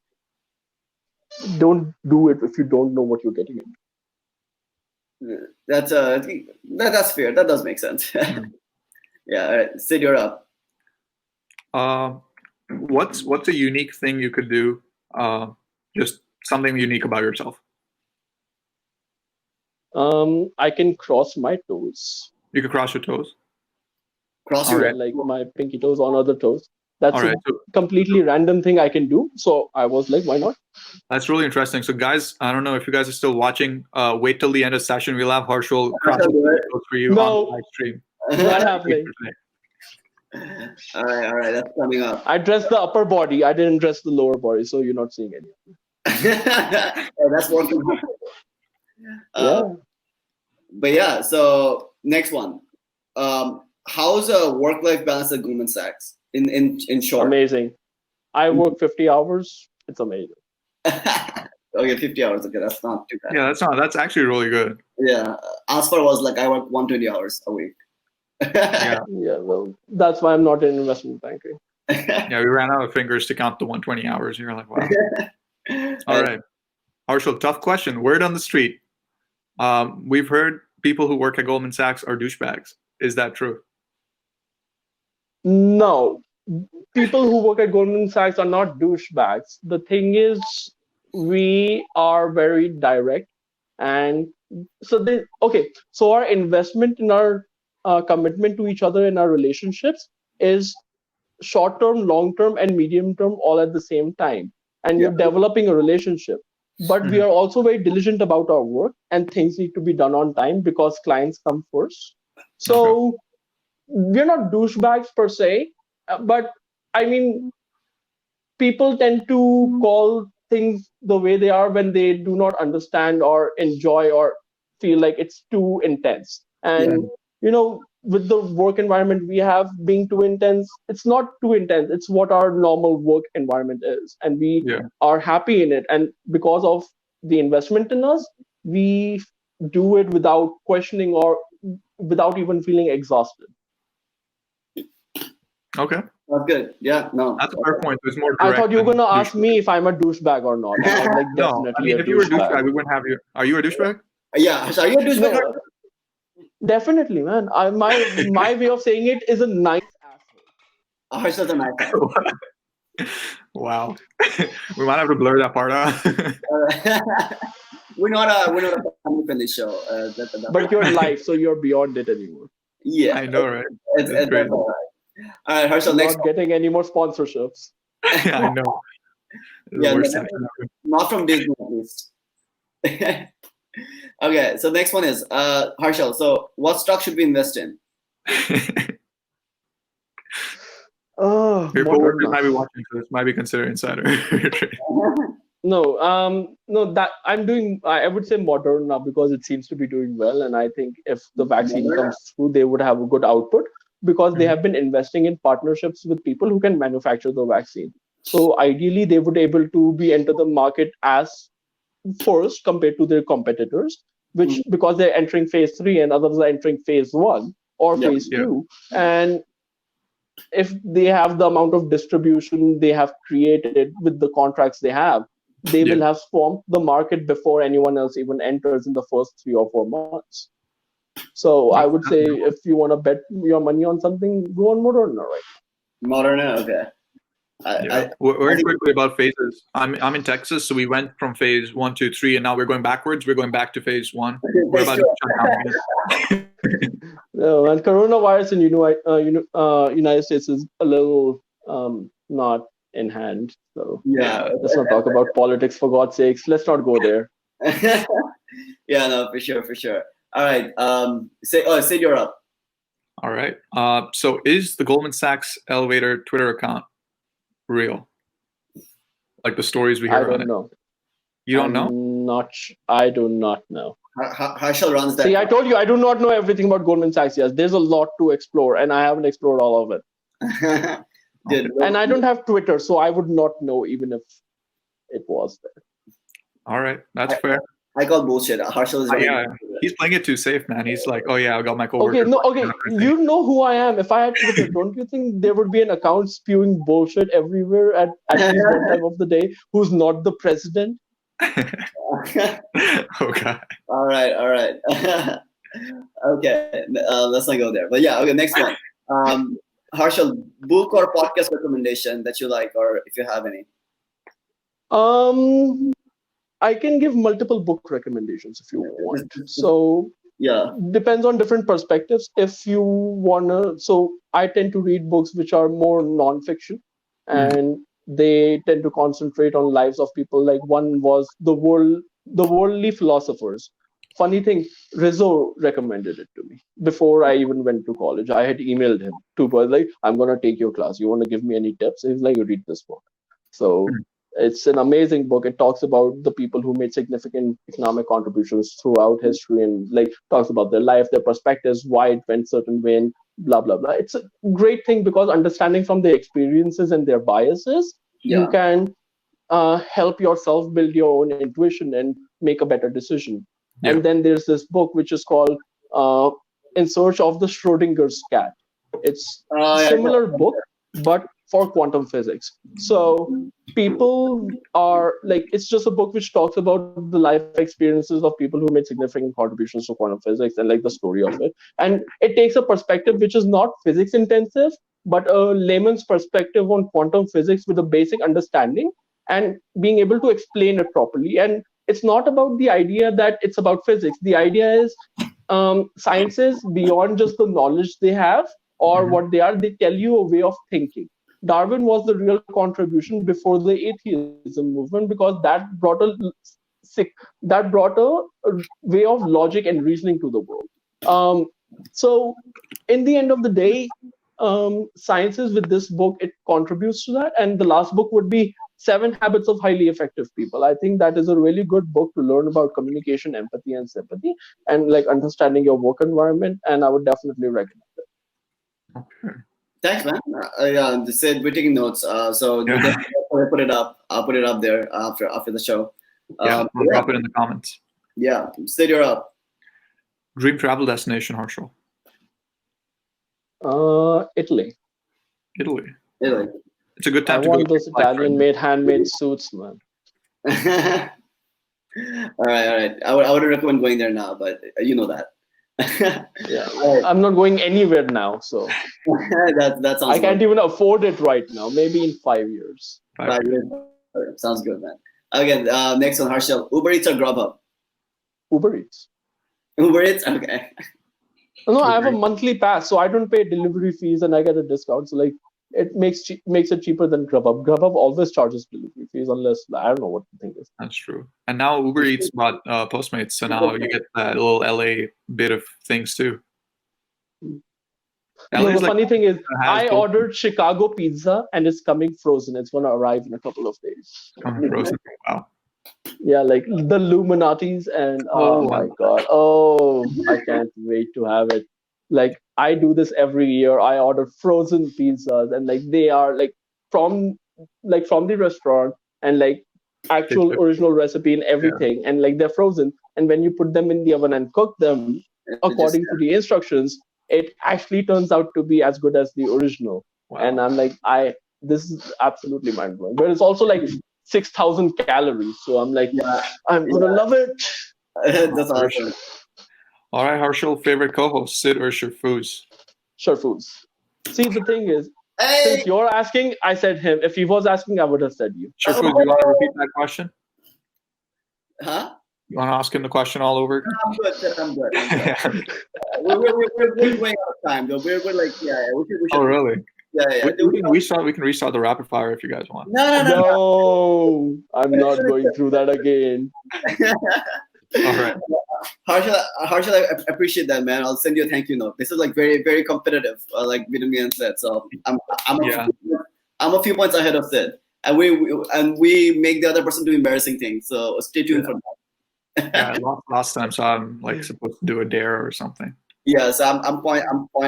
don't do it if you don't know what you're getting into. That's fair. That does make sense. Yeah. All right. Sid, you're up. What's a unique thing you could do? Just something unique about yourself. I can cross my toes. You could cross your toes. Cross All your right. Like my pinky toes on other toes. That's All right. a completely random thing I can do. So I was like, why not? That's really interesting. So, guys, I don't know if you guys are still watching. Wait till the end of the session. We'll have Harshul cross his toes for you on the live stream. Not happening. All right. That's coming up. I dressed the upper body. I didn't dress the lower body, so you're not seeing any. That's working. But yeah, so next one. How's a work-life balance at Goldman Sachs? In short. Amazing. I work 50 hours. It's amazing. Okay, 50 hours. Okay, that's not too bad. Yeah, that's actually really good. Yeah, Asfar was like, I work 120 hours a week. Yeah. Yeah, well, that's why I'm not in investment banking. Yeah, we ran out of fingers to count the 120 hours. You're like, wow. All right. Harshul, tough question. Word on the street. We've heard people who work at Goldman Sachs are douchebags. Is that true? No. People who work at Goldman Sachs are not douchebags. The thing is, we are very direct. And so our investment in our commitment to each other in our relationships is short-term, long-term, and medium-term all at the same time. And you're developing a relationship. But we are also very diligent about our work, and things need to be done on time because clients come first. So we're not douchebags per se, but I mean, people tend to call things the way they are when they do not understand or enjoy or feel like it's too intense. And with the work environment we have being too intense, it's not too intense. It's what our normal work environment is. And we are happy in it. And because of the investment in us, we do it without questioning or without even feeling exhausted. Okay. That's good. Yeah, no. That's a fair point. There's more I thought you were going to ask me if I'm a douchebag or not. I was like, no, I mean, if you were a douchebag, we wouldn't have you. Are you a douchebag? Yeah, so are you a douchebag? No, definitely, man. My way of saying it is a nice asshole. Harshal's a nice guy. Wow. We might have to blur that part out. We're not a family friendly show. But you're live, so you're beyond it anymore. Yeah, I know, right? It's great. all right. All right, Harshal, next Not getting any more sponsorships. I know. Yeah, Worst no, section ever. not from Disney at least. Okay, so next one is Harshal. So, what stock should we invest in? Oh, Your coworkers Moderna. might be watching, so this might be considered insider. No, that I'm doing. I would say Moderna because it seems to be doing well, and I think if the vaccine Moderna? comes through, they would have a good output because they Mhm. have been investing in partnerships with people who can manufacture the vaccine. So ideally, they would able to be enter the market as first compared to their competitors, which because they're entering phase 3 and others are entering phase 1 or Yeah. phase Yeah. 2, and if they have the amount of distribution they have created with the contracts they have, they will Yeah. have swamped the market before anyone else even enters in the first 3 or 4 months. So I would say if you want to bet your money on something, go on Moderna, right? Moderna, okay. Yeah. Very quickly about phases. I'm in Texas, so we went from phase 1, 2, 3, and now we're going backwards. We're going back to phase 1. We're about to shut down again. No, and coronavirus in United States is a little not in hand. So Yeah. let's not talk about politics for God's sakes. Let's not go there. Yeah, no, for sure. All right. Sid, you're up. All right. So is the Goldman Sachs elevator Twitter account real? Like the stories we hear I on don't it. know. You don't know? I do not know. Harshal runs that. See, I told you I do not know everything about Goldman Sachs. Yes, there's a lot to explore, and I haven't explored all of it. Dude, And I don't have Twitter, so I would not know even if it was there. All right. That's fair. I call bullshit. Harshal is Yeah. He's playing it too safe, man. He's like, oh yeah, I got my coworker. Okay, you know who I am. If I had Twitter, don't you think there would be an account spewing bullshit everywhere at least one time of the day who's not the president? Oh god. All right. Okay, let's not go there. But yeah, okay, next one. Harshal, book or podcast recommendation that you like, or if you have any. I can give multiple book recommendations if you want. So Yeah. depends on different perspectives. If you wanna, so I tend to read books which are more non-fiction, and they tend to concentrate on lives of people. Like one was the worldly philosophers. Funny thing, Rizzo recommended it to me before I even went to college. I had emailed him like, I'm gonna take your class. You want to give me any tips? He's like, you read this book. So it's an amazing book. It talks about the people who made significant economic contributions throughout history, and like talks about their life, their perspectives, why it went certain way, and blah blah blah. It's a great thing because understanding from their experiences and their biases, you can help yourself build your own intuition and make a better decision. Yeah. And then there's this book which is called In Search of the Schrodinger's Cat. It's a similar book, but for quantum physics. So people are like, it's just a book which talks about the life experiences of people who made significant contributions to quantum physics and like the story of it. And it takes a perspective which is not physics intensive, but a layman's perspective on quantum physics with a basic understanding and being able to explain it properly. And it's not about the idea that it's about physics. The idea is science is beyond just the knowledge they have or what they are. They tell you a way of thinking. Darwin was the real contribution before the atheism movement because that brought a way of logic and reasoning to the world. So in the end of the day, sciences with this book, it contributes to that. And the last book would be 7 Habits of Highly Effective People. I think that is a really good book to learn about communication, empathy, and sympathy, and like understanding your work environment. And I would definitely recommend it. Okay. Thanks, man. Yeah, they said we're taking notes. So I'll put it up. I'll put it up there after the show. Yeah, we'll drop it in the comments. Yeah, Sid, you're up. Dream travel destination, Harshal. Italy. Italy. It's a good time I to want go. those Italian-made handmade suits, man. All right. I wouldn't recommend going there now, but you know that. Yeah, All I'm not going anywhere now, so right. That sounds I can't good. even afford it right now. Maybe in 5 years. 5 years. Sounds good, man. Again, next one, Harshal. Uber Eats or Grubhub? Uber Eats. Uber Eats. Okay. No, I have a monthly pass, so I don't pay delivery fees and I get a discount. So like it makes it cheaper than Grubhub. Grubhub always charges delivery fees unless I don't know what the thing is. That's true. And now Uber Eats bought Postmates, so now you get that little LA bit of things too. No, LA the is like funny thing is, has I both ordered Chicago pizza and it's coming frozen. It's gonna arrive in a couple of days. coming frozen. Wow. Yeah, like the Illuminatis, and oh Oh, my god, oh, I can't wait to have it. Like I do this every year. I order frozen pizzas, and like they are from from the restaurant, and like actual original recipe and yeah. everything, and like they're frozen. And when you put them in the oven and cook them according to the instructions, it actually turns out to be as good as the original. Wow. And I'm like, this is absolutely mind blowing. But it's also like 6,000 calories. So I'm like, I'm gonna love it. That's awesome. All right, Harshul, favorite co-host, Sid or Sharfuz? Sharfuz. See, the thing is, Hey, since you're asking, I said him. If he was asking, I would have said you. Sharfuz, you want to repeat that question? huh? You want to ask him the question all over again? I'm good. Sid, I'm good. We're going out of time though. We're like, we should. Oh, really? Yeah. We can restart the rapid fire if you guys want. No. No, I'm not going through that again. All right. Harshal, I appreciate that, man. I'll send you a thank you note. This is like very, very competitive, like Vidumi and Sid. So I'm a few points ahead of Sid, and we make the other person do embarrassing things. So stay tuned for that. Yeah, last time, so I'm like supposed to do a dare or something. Yeah, so I'm point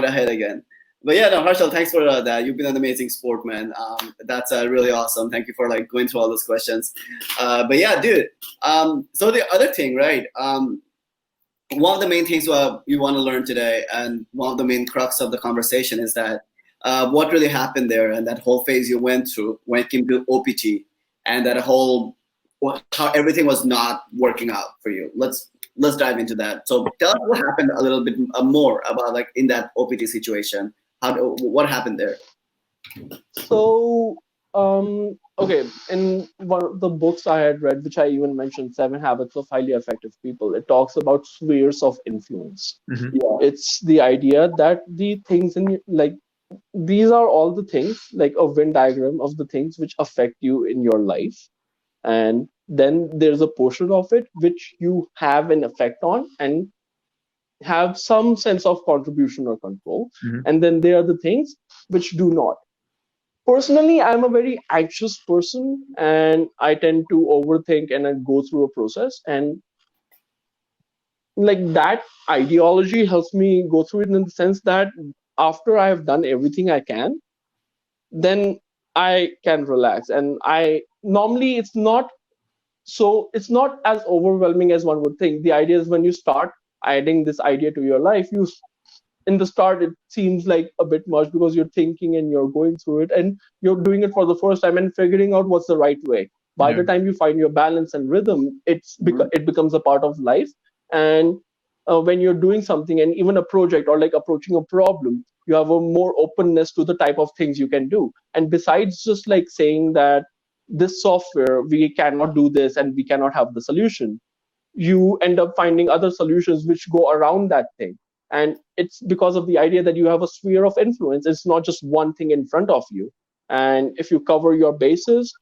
ahead again. But yeah, no, Harshal, thanks for that. You've been an amazing sport, man. That's really awesome. Thank you for like going through all those questions. But yeah, dude. So the other thing, right? One of the main things you want to learn today, and one of the main crux of the conversation is that what really happened there, and that whole phase you went through when it came to OPT, and that whole how everything was not working out for you. Let's dive into that. So tell us what happened a little bit more about like in that OPT situation. What happened there? So, okay, in one of the books I had read, which I even mentioned, 7 Habits of Highly Effective People, it talks about spheres of influence. Mm-hmm. Yeah. It's the idea that the things these are all the things, like a Venn diagram of the things which affect you in your life. And then there's a portion of it which you have an effect on and have some sense of contribution or control. Mm-hmm. And then there are the things which do not. Personally, I'm a very anxious person and I tend to overthink and I go through a process. And like that ideology helps me go through it in the sense that after I have done everything I can, then I can relax. And normally it's not as overwhelming as one would think. The idea is when you start adding this idea to your life, in the start it seems like a bit much because you're thinking and you're going through it and you're doing it for the first time and figuring out what's the right way. By the time you find your balance and rhythm, it becomes a part of life. And when you're doing something and even a project or like approaching a problem, you have a more openness to the type of things you can do. And besides just like saying that this software, we cannot do this and we cannot have the solution, you end up finding other solutions which go around that thing. And it's because of the idea that you have a sphere of influence. It's not just one thing in front of you. And if you cover your bases,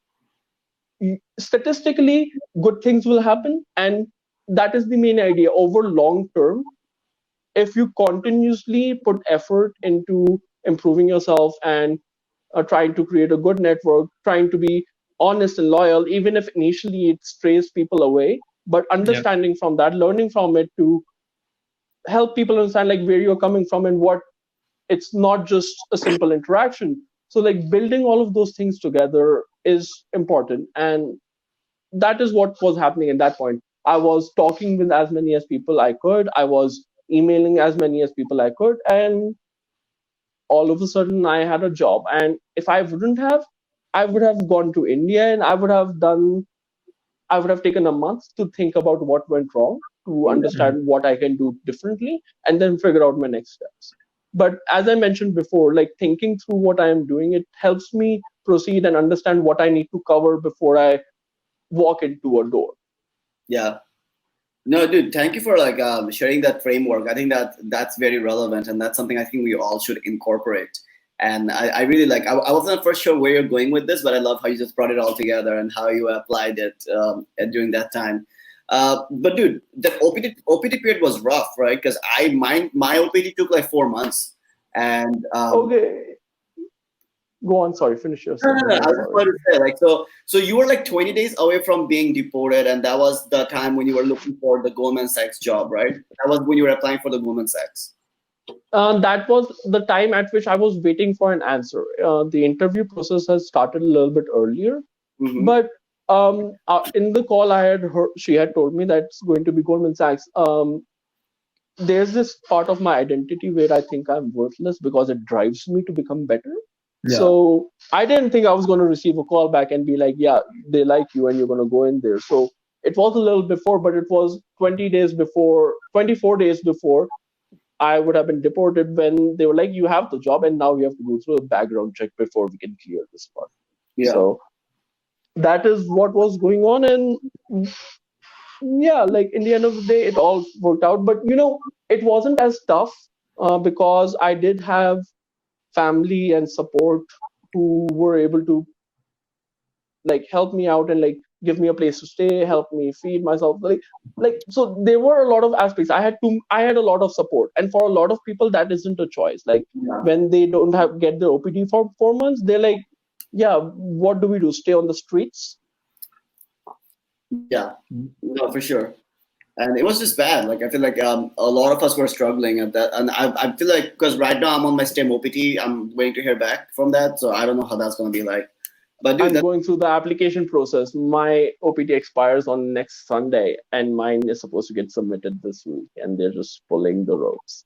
statistically, good things will happen. And that is the main idea. Over long term, if you continuously put effort into improving yourself and trying to create a good network, trying to be honest and loyal, even if initially it strays people away, but understanding from that, learning from it to help people understand like where you're coming from and what it's not just a simple interaction. So like building all of those things together is important. And that is what was happening at that point. I was talking with as many as people I could. I was emailing as many as people I could. And all of a sudden I had a job. And if I wouldn't have, I would have gone to India and I would have done I would have taken a month to think about what went wrong, to understand what I can do differently, and then figure out my next steps. But as I mentioned before, like thinking through what I am doing, it helps me proceed and understand what I need to cover before I walk into a door. Yeah. No, dude, thank you for like sharing that framework. I think that that's very relevant, and that's something I think we all should incorporate. And I really like. I wasn't first sure where you're going with this, but I love how you just brought it all together and how you applied it during that time. But dude, the OPT period was rough, right? Because my OPT took like 4 months, and Okay, go on. Sorry, finish your no, no, no. sentence. I was just about to say, like, so you were like 20 days away from being deported, and that was the time when you were looking for the Goldman Sachs job, right? That was when you were applying for the Goldman Sachs. That was the time at which I was waiting for an answer. The interview process has started a little bit earlier, Mm-hmm. but in the call I had heard, she had told me that it's going to be Goldman Sachs. There's this part of my identity where I think I'm worthless because it drives me to become better. Yeah. So I didn't think I was going to receive a call back and be like, yeah, they like you and you're going to go in there. So it was a little before, but it was 24 days before I would have been deported, when they were like, you have the job and now you have to go through a background check before we can clear this part. Yeah. So that is what was going on. And yeah, like in the end of the day, it all worked out. But it wasn't as tough because I did have family and support who were able to like help me out and like give me a place to stay, help me feed myself, like so there were a lot of aspects. I had a lot of support, and for a lot of people that isn't a choice. Like when they don't get their OPT for 4 months, they're like, yeah, what do we do, stay on the streets? Yeah, no, for sure. And it was just bad. Like I feel like a lot of us were struggling at that, and I feel like because right now I'm on my STEM OPT, I'm waiting to hear back from that, so I don't know how that's going to be like. But dude, I'm going through the application process. My OPT expires on next Sunday, and mine is supposed to get submitted this week, and they're just pulling the ropes.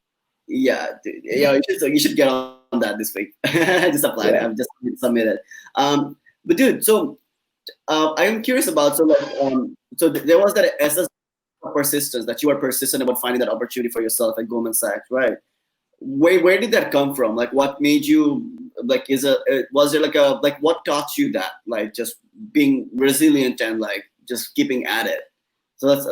Yeah, dude, yeah, you should get on that this week. Just apply it. I've just submitted. But dude, so I am curious about so there was that essence of persistence, that you are persistent about finding that opportunity for yourself at Goldman Sachs, right? Where did that come from? Like, what made you like? Was there like what taught you that? Like, just being resilient and like just keeping at it. So that's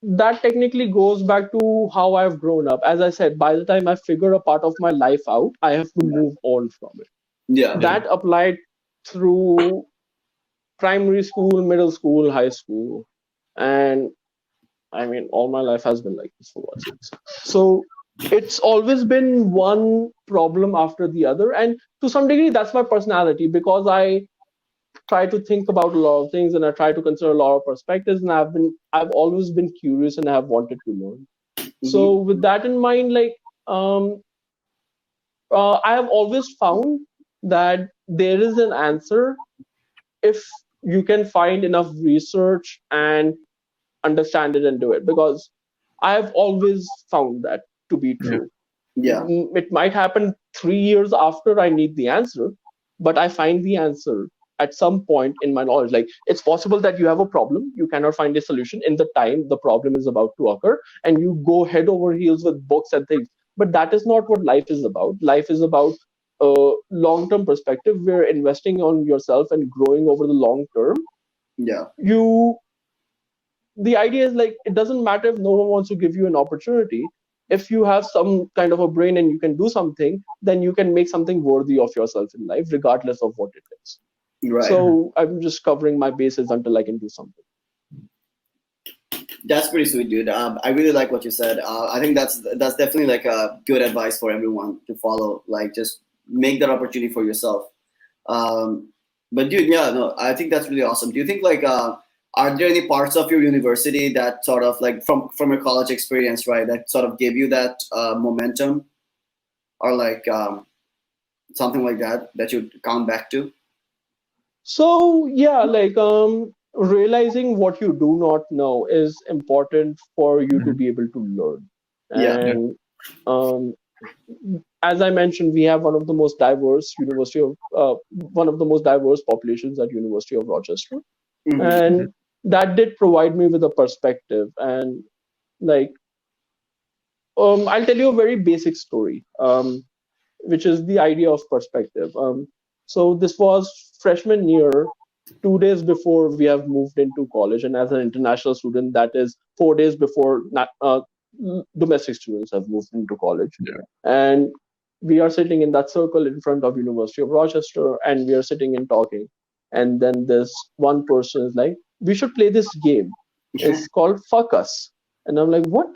that technically goes back to how I've grown up. As I said, by the time I figure a part of my life out, I have to move on from it. Yeah. That applied through primary school, middle school, high school, and I mean, all my life has been like this for what years. So it's always been one problem after the other, and to some degree, that's my personality, because I try to think about a lot of things and I try to consider a lot of perspectives, and I've always been curious and have wanted to learn. Mm-hmm. So with that in mind, like I have always found that there is an answer if you can find enough research and understand it and do it, because I have always found that to be true. Yeah. It might happen 3 years after I need the answer, but I find the answer at some point in my knowledge. Like, it's possible that you have a problem, you cannot find a solution in the time the problem is about to occur, and you go head over heels with books and things. But that is not what life is about. Life is about a long-term perspective. We're investing on yourself and growing over the long term. Yeah. The idea is like, it doesn't matter if no one wants to give you an opportunity. If you have some kind of a brain and you can do something, then you can make something worthy of yourself in life, regardless of what it is. Right. So I'm just covering my bases until I can do something. That's pretty sweet, dude. I really like what you said. I think that's definitely like a good advice for everyone to follow. Like, just make that opportunity for yourself. But dude, yeah, no, I think that's really awesome. Do you think like are there any parts of your university that sort of like from your college experience, right, that sort of gave you that momentum, or like something like that you count back to? So yeah, like realizing what you do not know is important for you to be able to learn. And as I mentioned, we have one of the most diverse populations at University of Rochester, and that did provide me with a perspective. And like, I'll tell you a very basic story, which is the idea of perspective. So this was freshman year, 2 days before we have moved into college, and as an international student, that is 4 days before domestic students have moved into college. Yeah. And we are sitting in that circle in front of University of Rochester, and we are sitting and talking. And then this one person is like, "We should play this game. It's called Fuck Us." And I'm like, "What?"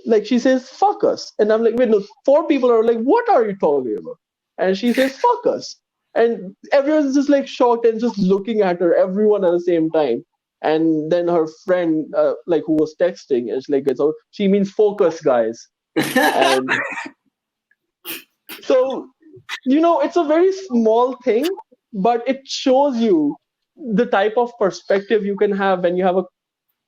Like, she says, "Fuck us." And I'm like, "Wait, no." 4 people are like, "What are you talking about?" And she says, "Fuck us." And everyone's just like shocked and just looking at her, everyone at the same time. And then her friend, like, who was texting, is like, "So she means focus, guys." And so, it's a very small thing, but it shows you the type of perspective you can have when you have a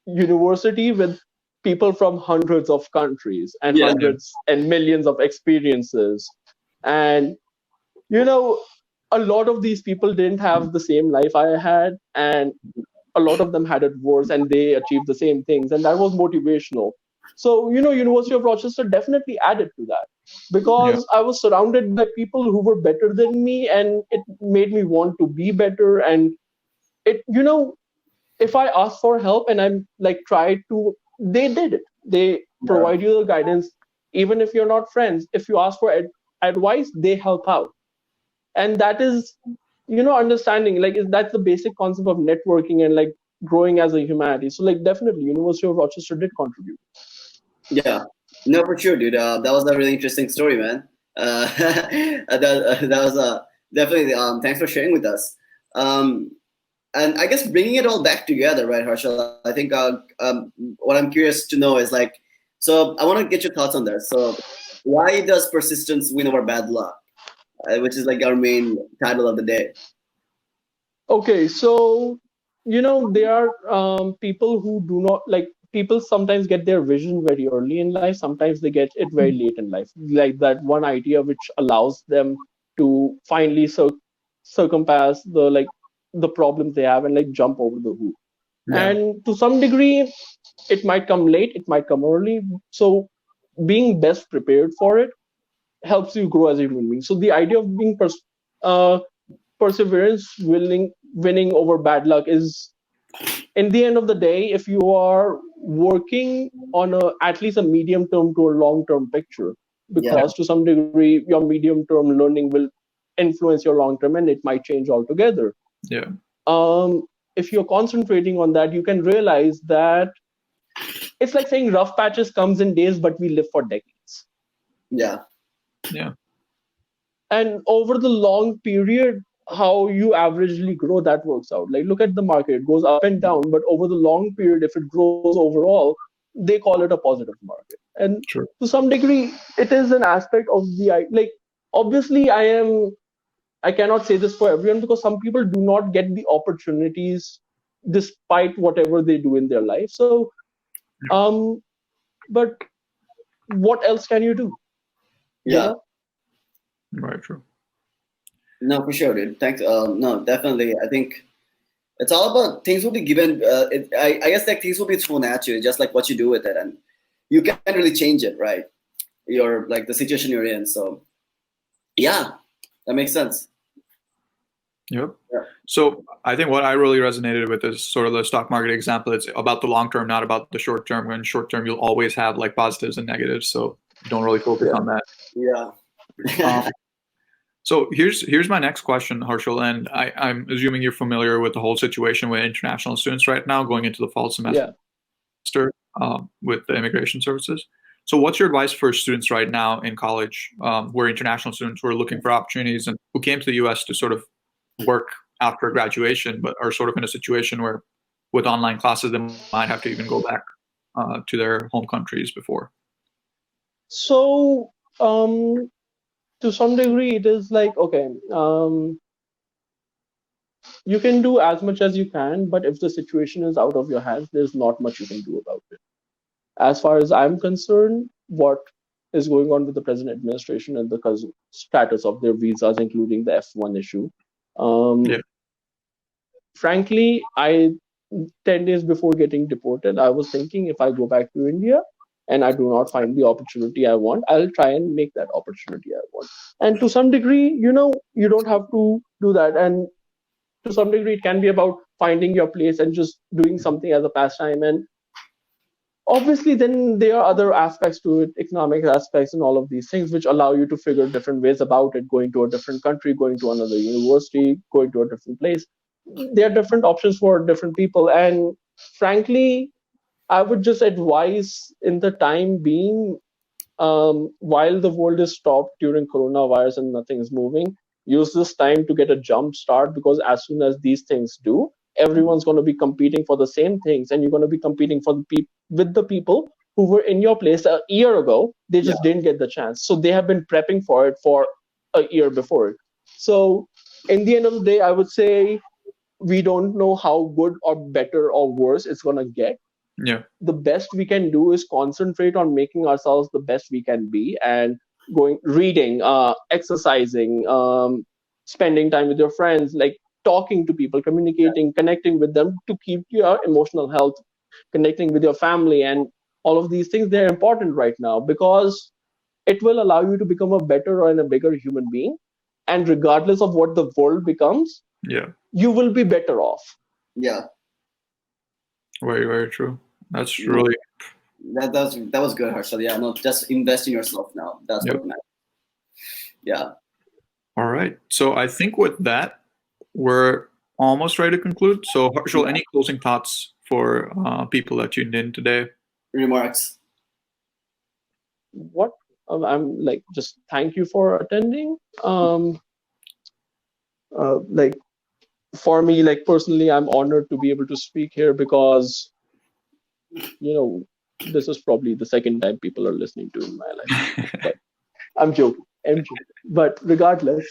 university with people from hundreds of countries and hundreds and millions of experiences. And, a lot of these people didn't have the same life I had, and a lot of them had it worse, and they achieved the same things. And that was motivational. So, University of Rochester definitely added to that, because I was surrounded by people who were better than me, and it made me want to be better. And it, if I asked for help and I'm like tried to, they did it. They provide you the guidance, even if you're not friends. If you ask for advice, they help out. And that is, understanding, like, that's the basic concept of networking and like growing as a humanity. So like, definitely University of Rochester did contribute. Yeah, no, for sure, dude. That was a really interesting story, man. That was definitely. Thanks for sharing with us. And I guess bringing it all back together, right, Harshal? I think what I'm curious to know is like, so I want to get your thoughts on that. So, why does persistence win over bad luck? Which is like our main title of the day. Okay, so there are people who do not like. People sometimes get their vision very early in life. Sometimes they get it very late in life. Like that one idea which allows them to finally circumpass the problems they have and like jump over the hoop. Yeah. And to some degree, it might come late, it might come early. So being best prepared for it helps you grow as a human being. So the idea of being perseverance, winning over bad luck is, in the end of the day, if you are working on at least a medium term to a long term picture, because to some degree your medium term learning will influence your long term, and it might change altogether. Yeah. If you're concentrating on that, you can realize that it's like saying rough patches comes in days, but we live for decades. Yeah. Yeah. And over the long period, how you averagely grow, that works out. Like, look at the market, it goes up and down, but over the long period, if it grows overall, they call it a positive market. And to some degree, it is an aspect of the, like, obviously I cannot say this for everyone, because some people do not get the opportunities despite whatever they do in their life. So, but what else can you do? Yeah. Right, true. No, for sure, dude. Thanks. No, definitely. I think it's all about things will be given. I guess like things will be thrown at you, just like what you do with it, and you can't really change it, right? You're like the situation you're in. So, yeah, that makes sense. Yep. Yeah. So I think what I really resonated with is sort of the stock market example. It's about the long term, not about the short term. When short term, you'll always have like positives and negatives. So don't really focus on that. Yeah. So here's my next question, Harshul, and I'm assuming you're familiar with the whole situation with international students right now going into the fall semester with the immigration services. So what's your advice for students right now in college who are international students who are looking for opportunities and who came to the US to sort of work after graduation, but are sort of in a situation where with online classes, they might have to even go back to their home countries before? So, to some degree, it is like, okay, you can do as much as you can, but if the situation is out of your hands, there's not much you can do about it. As far as I'm concerned, what is going on with the present administration and the status of their visas, including the F1 issue. Yeah. Frankly, 10 days before getting deported, I was thinking if I go back to India and I do not find the opportunity I want, I'll try and make that opportunity I want. And to some degree, you don't have to do that. And to some degree, it can be about finding your place and just doing something as a pastime. And obviously, then there are other aspects to it, economic aspects and all of these things, which allow you to figure different ways about it, going to a different country, going to another university, going to a different place. There are different options for different people. And frankly, I would just advise in the time being, while the world is stopped during coronavirus and nothing is moving, use this time to get a jump start, because as soon as these things do, everyone's going to be competing for the same things, and you're going to be competing for with the people who were in your place a year ago. They just didn't get the chance. So they have been prepping for it for a year before it. So in the end of the day, I would say we don't know how good or better or worse it's going to get. Yeah. The best we can do is concentrate on making ourselves the best we can be, and reading, exercising, spending time with your friends, like talking to people, communicating, connecting with them to keep your emotional health, connecting with your family, and all of these things. They're important right now because it will allow you to become a better and a bigger human being. And regardless of what the world becomes, you will be better off. Yeah. Very, very true. That's really that was good, Harshul. Yeah, no, just invest in yourself now. That's what matters. Yeah. All right. So I think with that, we're almost ready to conclude. So Harshul, any closing thoughts for people that tuned in today? Remarks. What I'm like, just thank you for attending. Like for me, like personally, I'm honored to be able to speak here because, this is probably the second time people are listening to in my life. But I'm joking. But regardless,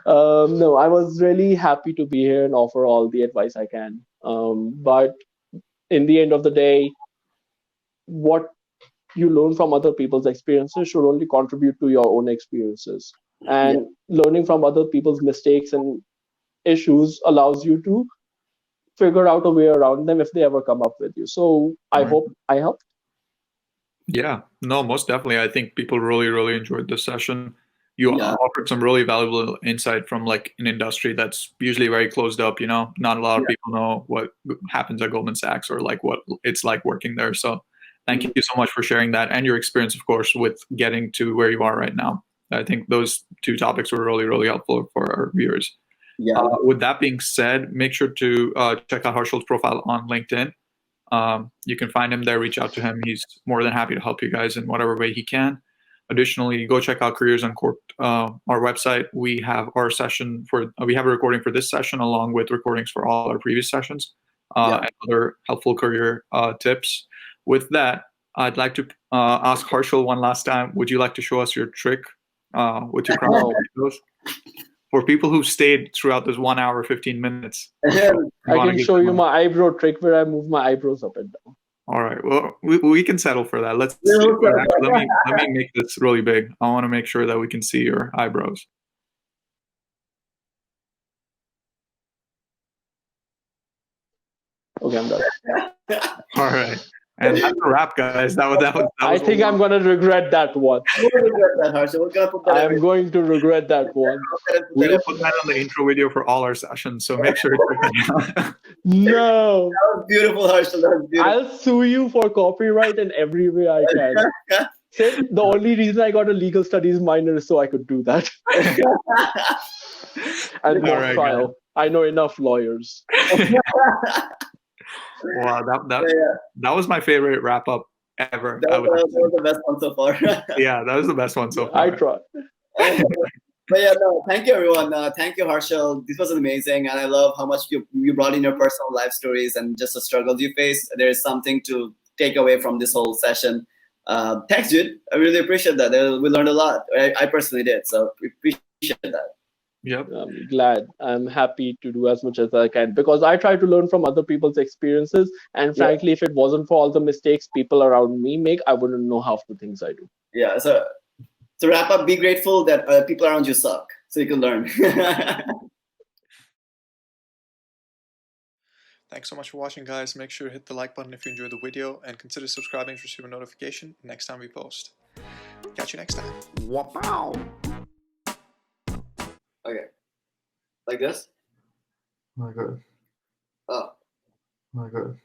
no, I was really happy to be here and offer all the advice I can. But in the end of the day, what you learn from other people's experiences should only contribute to your own experiences. And learning from other people's mistakes and issues allows you to figure out a way around them if they ever come up with you. So I hope I helped. Yeah, no, most definitely. I think people really, really enjoyed this session. You offered some really valuable insight from like an industry that's usually very closed up. Not a lot of people know what happens at Goldman Sachs or like what it's like working there. So thank you so much for sharing that and your experience, of course, with getting to where you are right now. I think those two topics were really, really helpful for our viewers. Yeah. With that being said, make sure to check out Harshul's profile on LinkedIn. You can find him there, reach out to him. He's more than happy to help you guys in whatever way he can. Additionally, go check out Careers Uncorked, our website. We have our session we have a recording for this session along with recordings for all our previous sessions and other helpful career tips. With that, I'd like to ask Harshul one last time. Would you like to show us your trick with your crown videos? For people who stayed throughout this 1 hour, 15 minutes. I can show you my eyebrow trick where I move my eyebrows up and down. All right. Well, we can settle for that. Let's see. Actually, let me make this really big. I want to make sure that we can see your eyebrows. Okay, I'm done. All right. And that's a wrap, guys. That was I think I'm going to regret that one. We're going to regret that, Harshul. We're going to put that I'm going to regret that one. We'll put that on the intro video for all our sessions, so make sure to check it out. No. That was beautiful, Harshul. That was beautiful. I'll sue you for copyright in every way I can. Sid, the only reason I got a legal studies minor is so I could do that. And no trial. Guys. I know enough lawyers. Wow, that was my favorite wrap up ever. That was the best one so far. Yeah, that was the best one so far. I tried. But yeah, no, thank you everyone. Thank you, Harshul. This was amazing, and I love how much you brought in your personal life stories and just the struggles you faced. There is something to take away from this whole session. Thanks, dude. I really appreciate that. We learned a lot. I personally did, so we appreciate that. Yep. I'm glad. I'm happy to do as much as I can because I try to learn from other people's experiences. And frankly, if it wasn't for all the mistakes people around me make, I wouldn't know half the things I do. yeah. So to wrap up, be grateful that people around you suck, so you can learn. Thanks so much for watching, guys. Make sure to hit the like button if you enjoyed the video, and consider subscribing to receive a notification next time we post. Catch you next time. Wow. Okay, like this. My God. Oh. My God.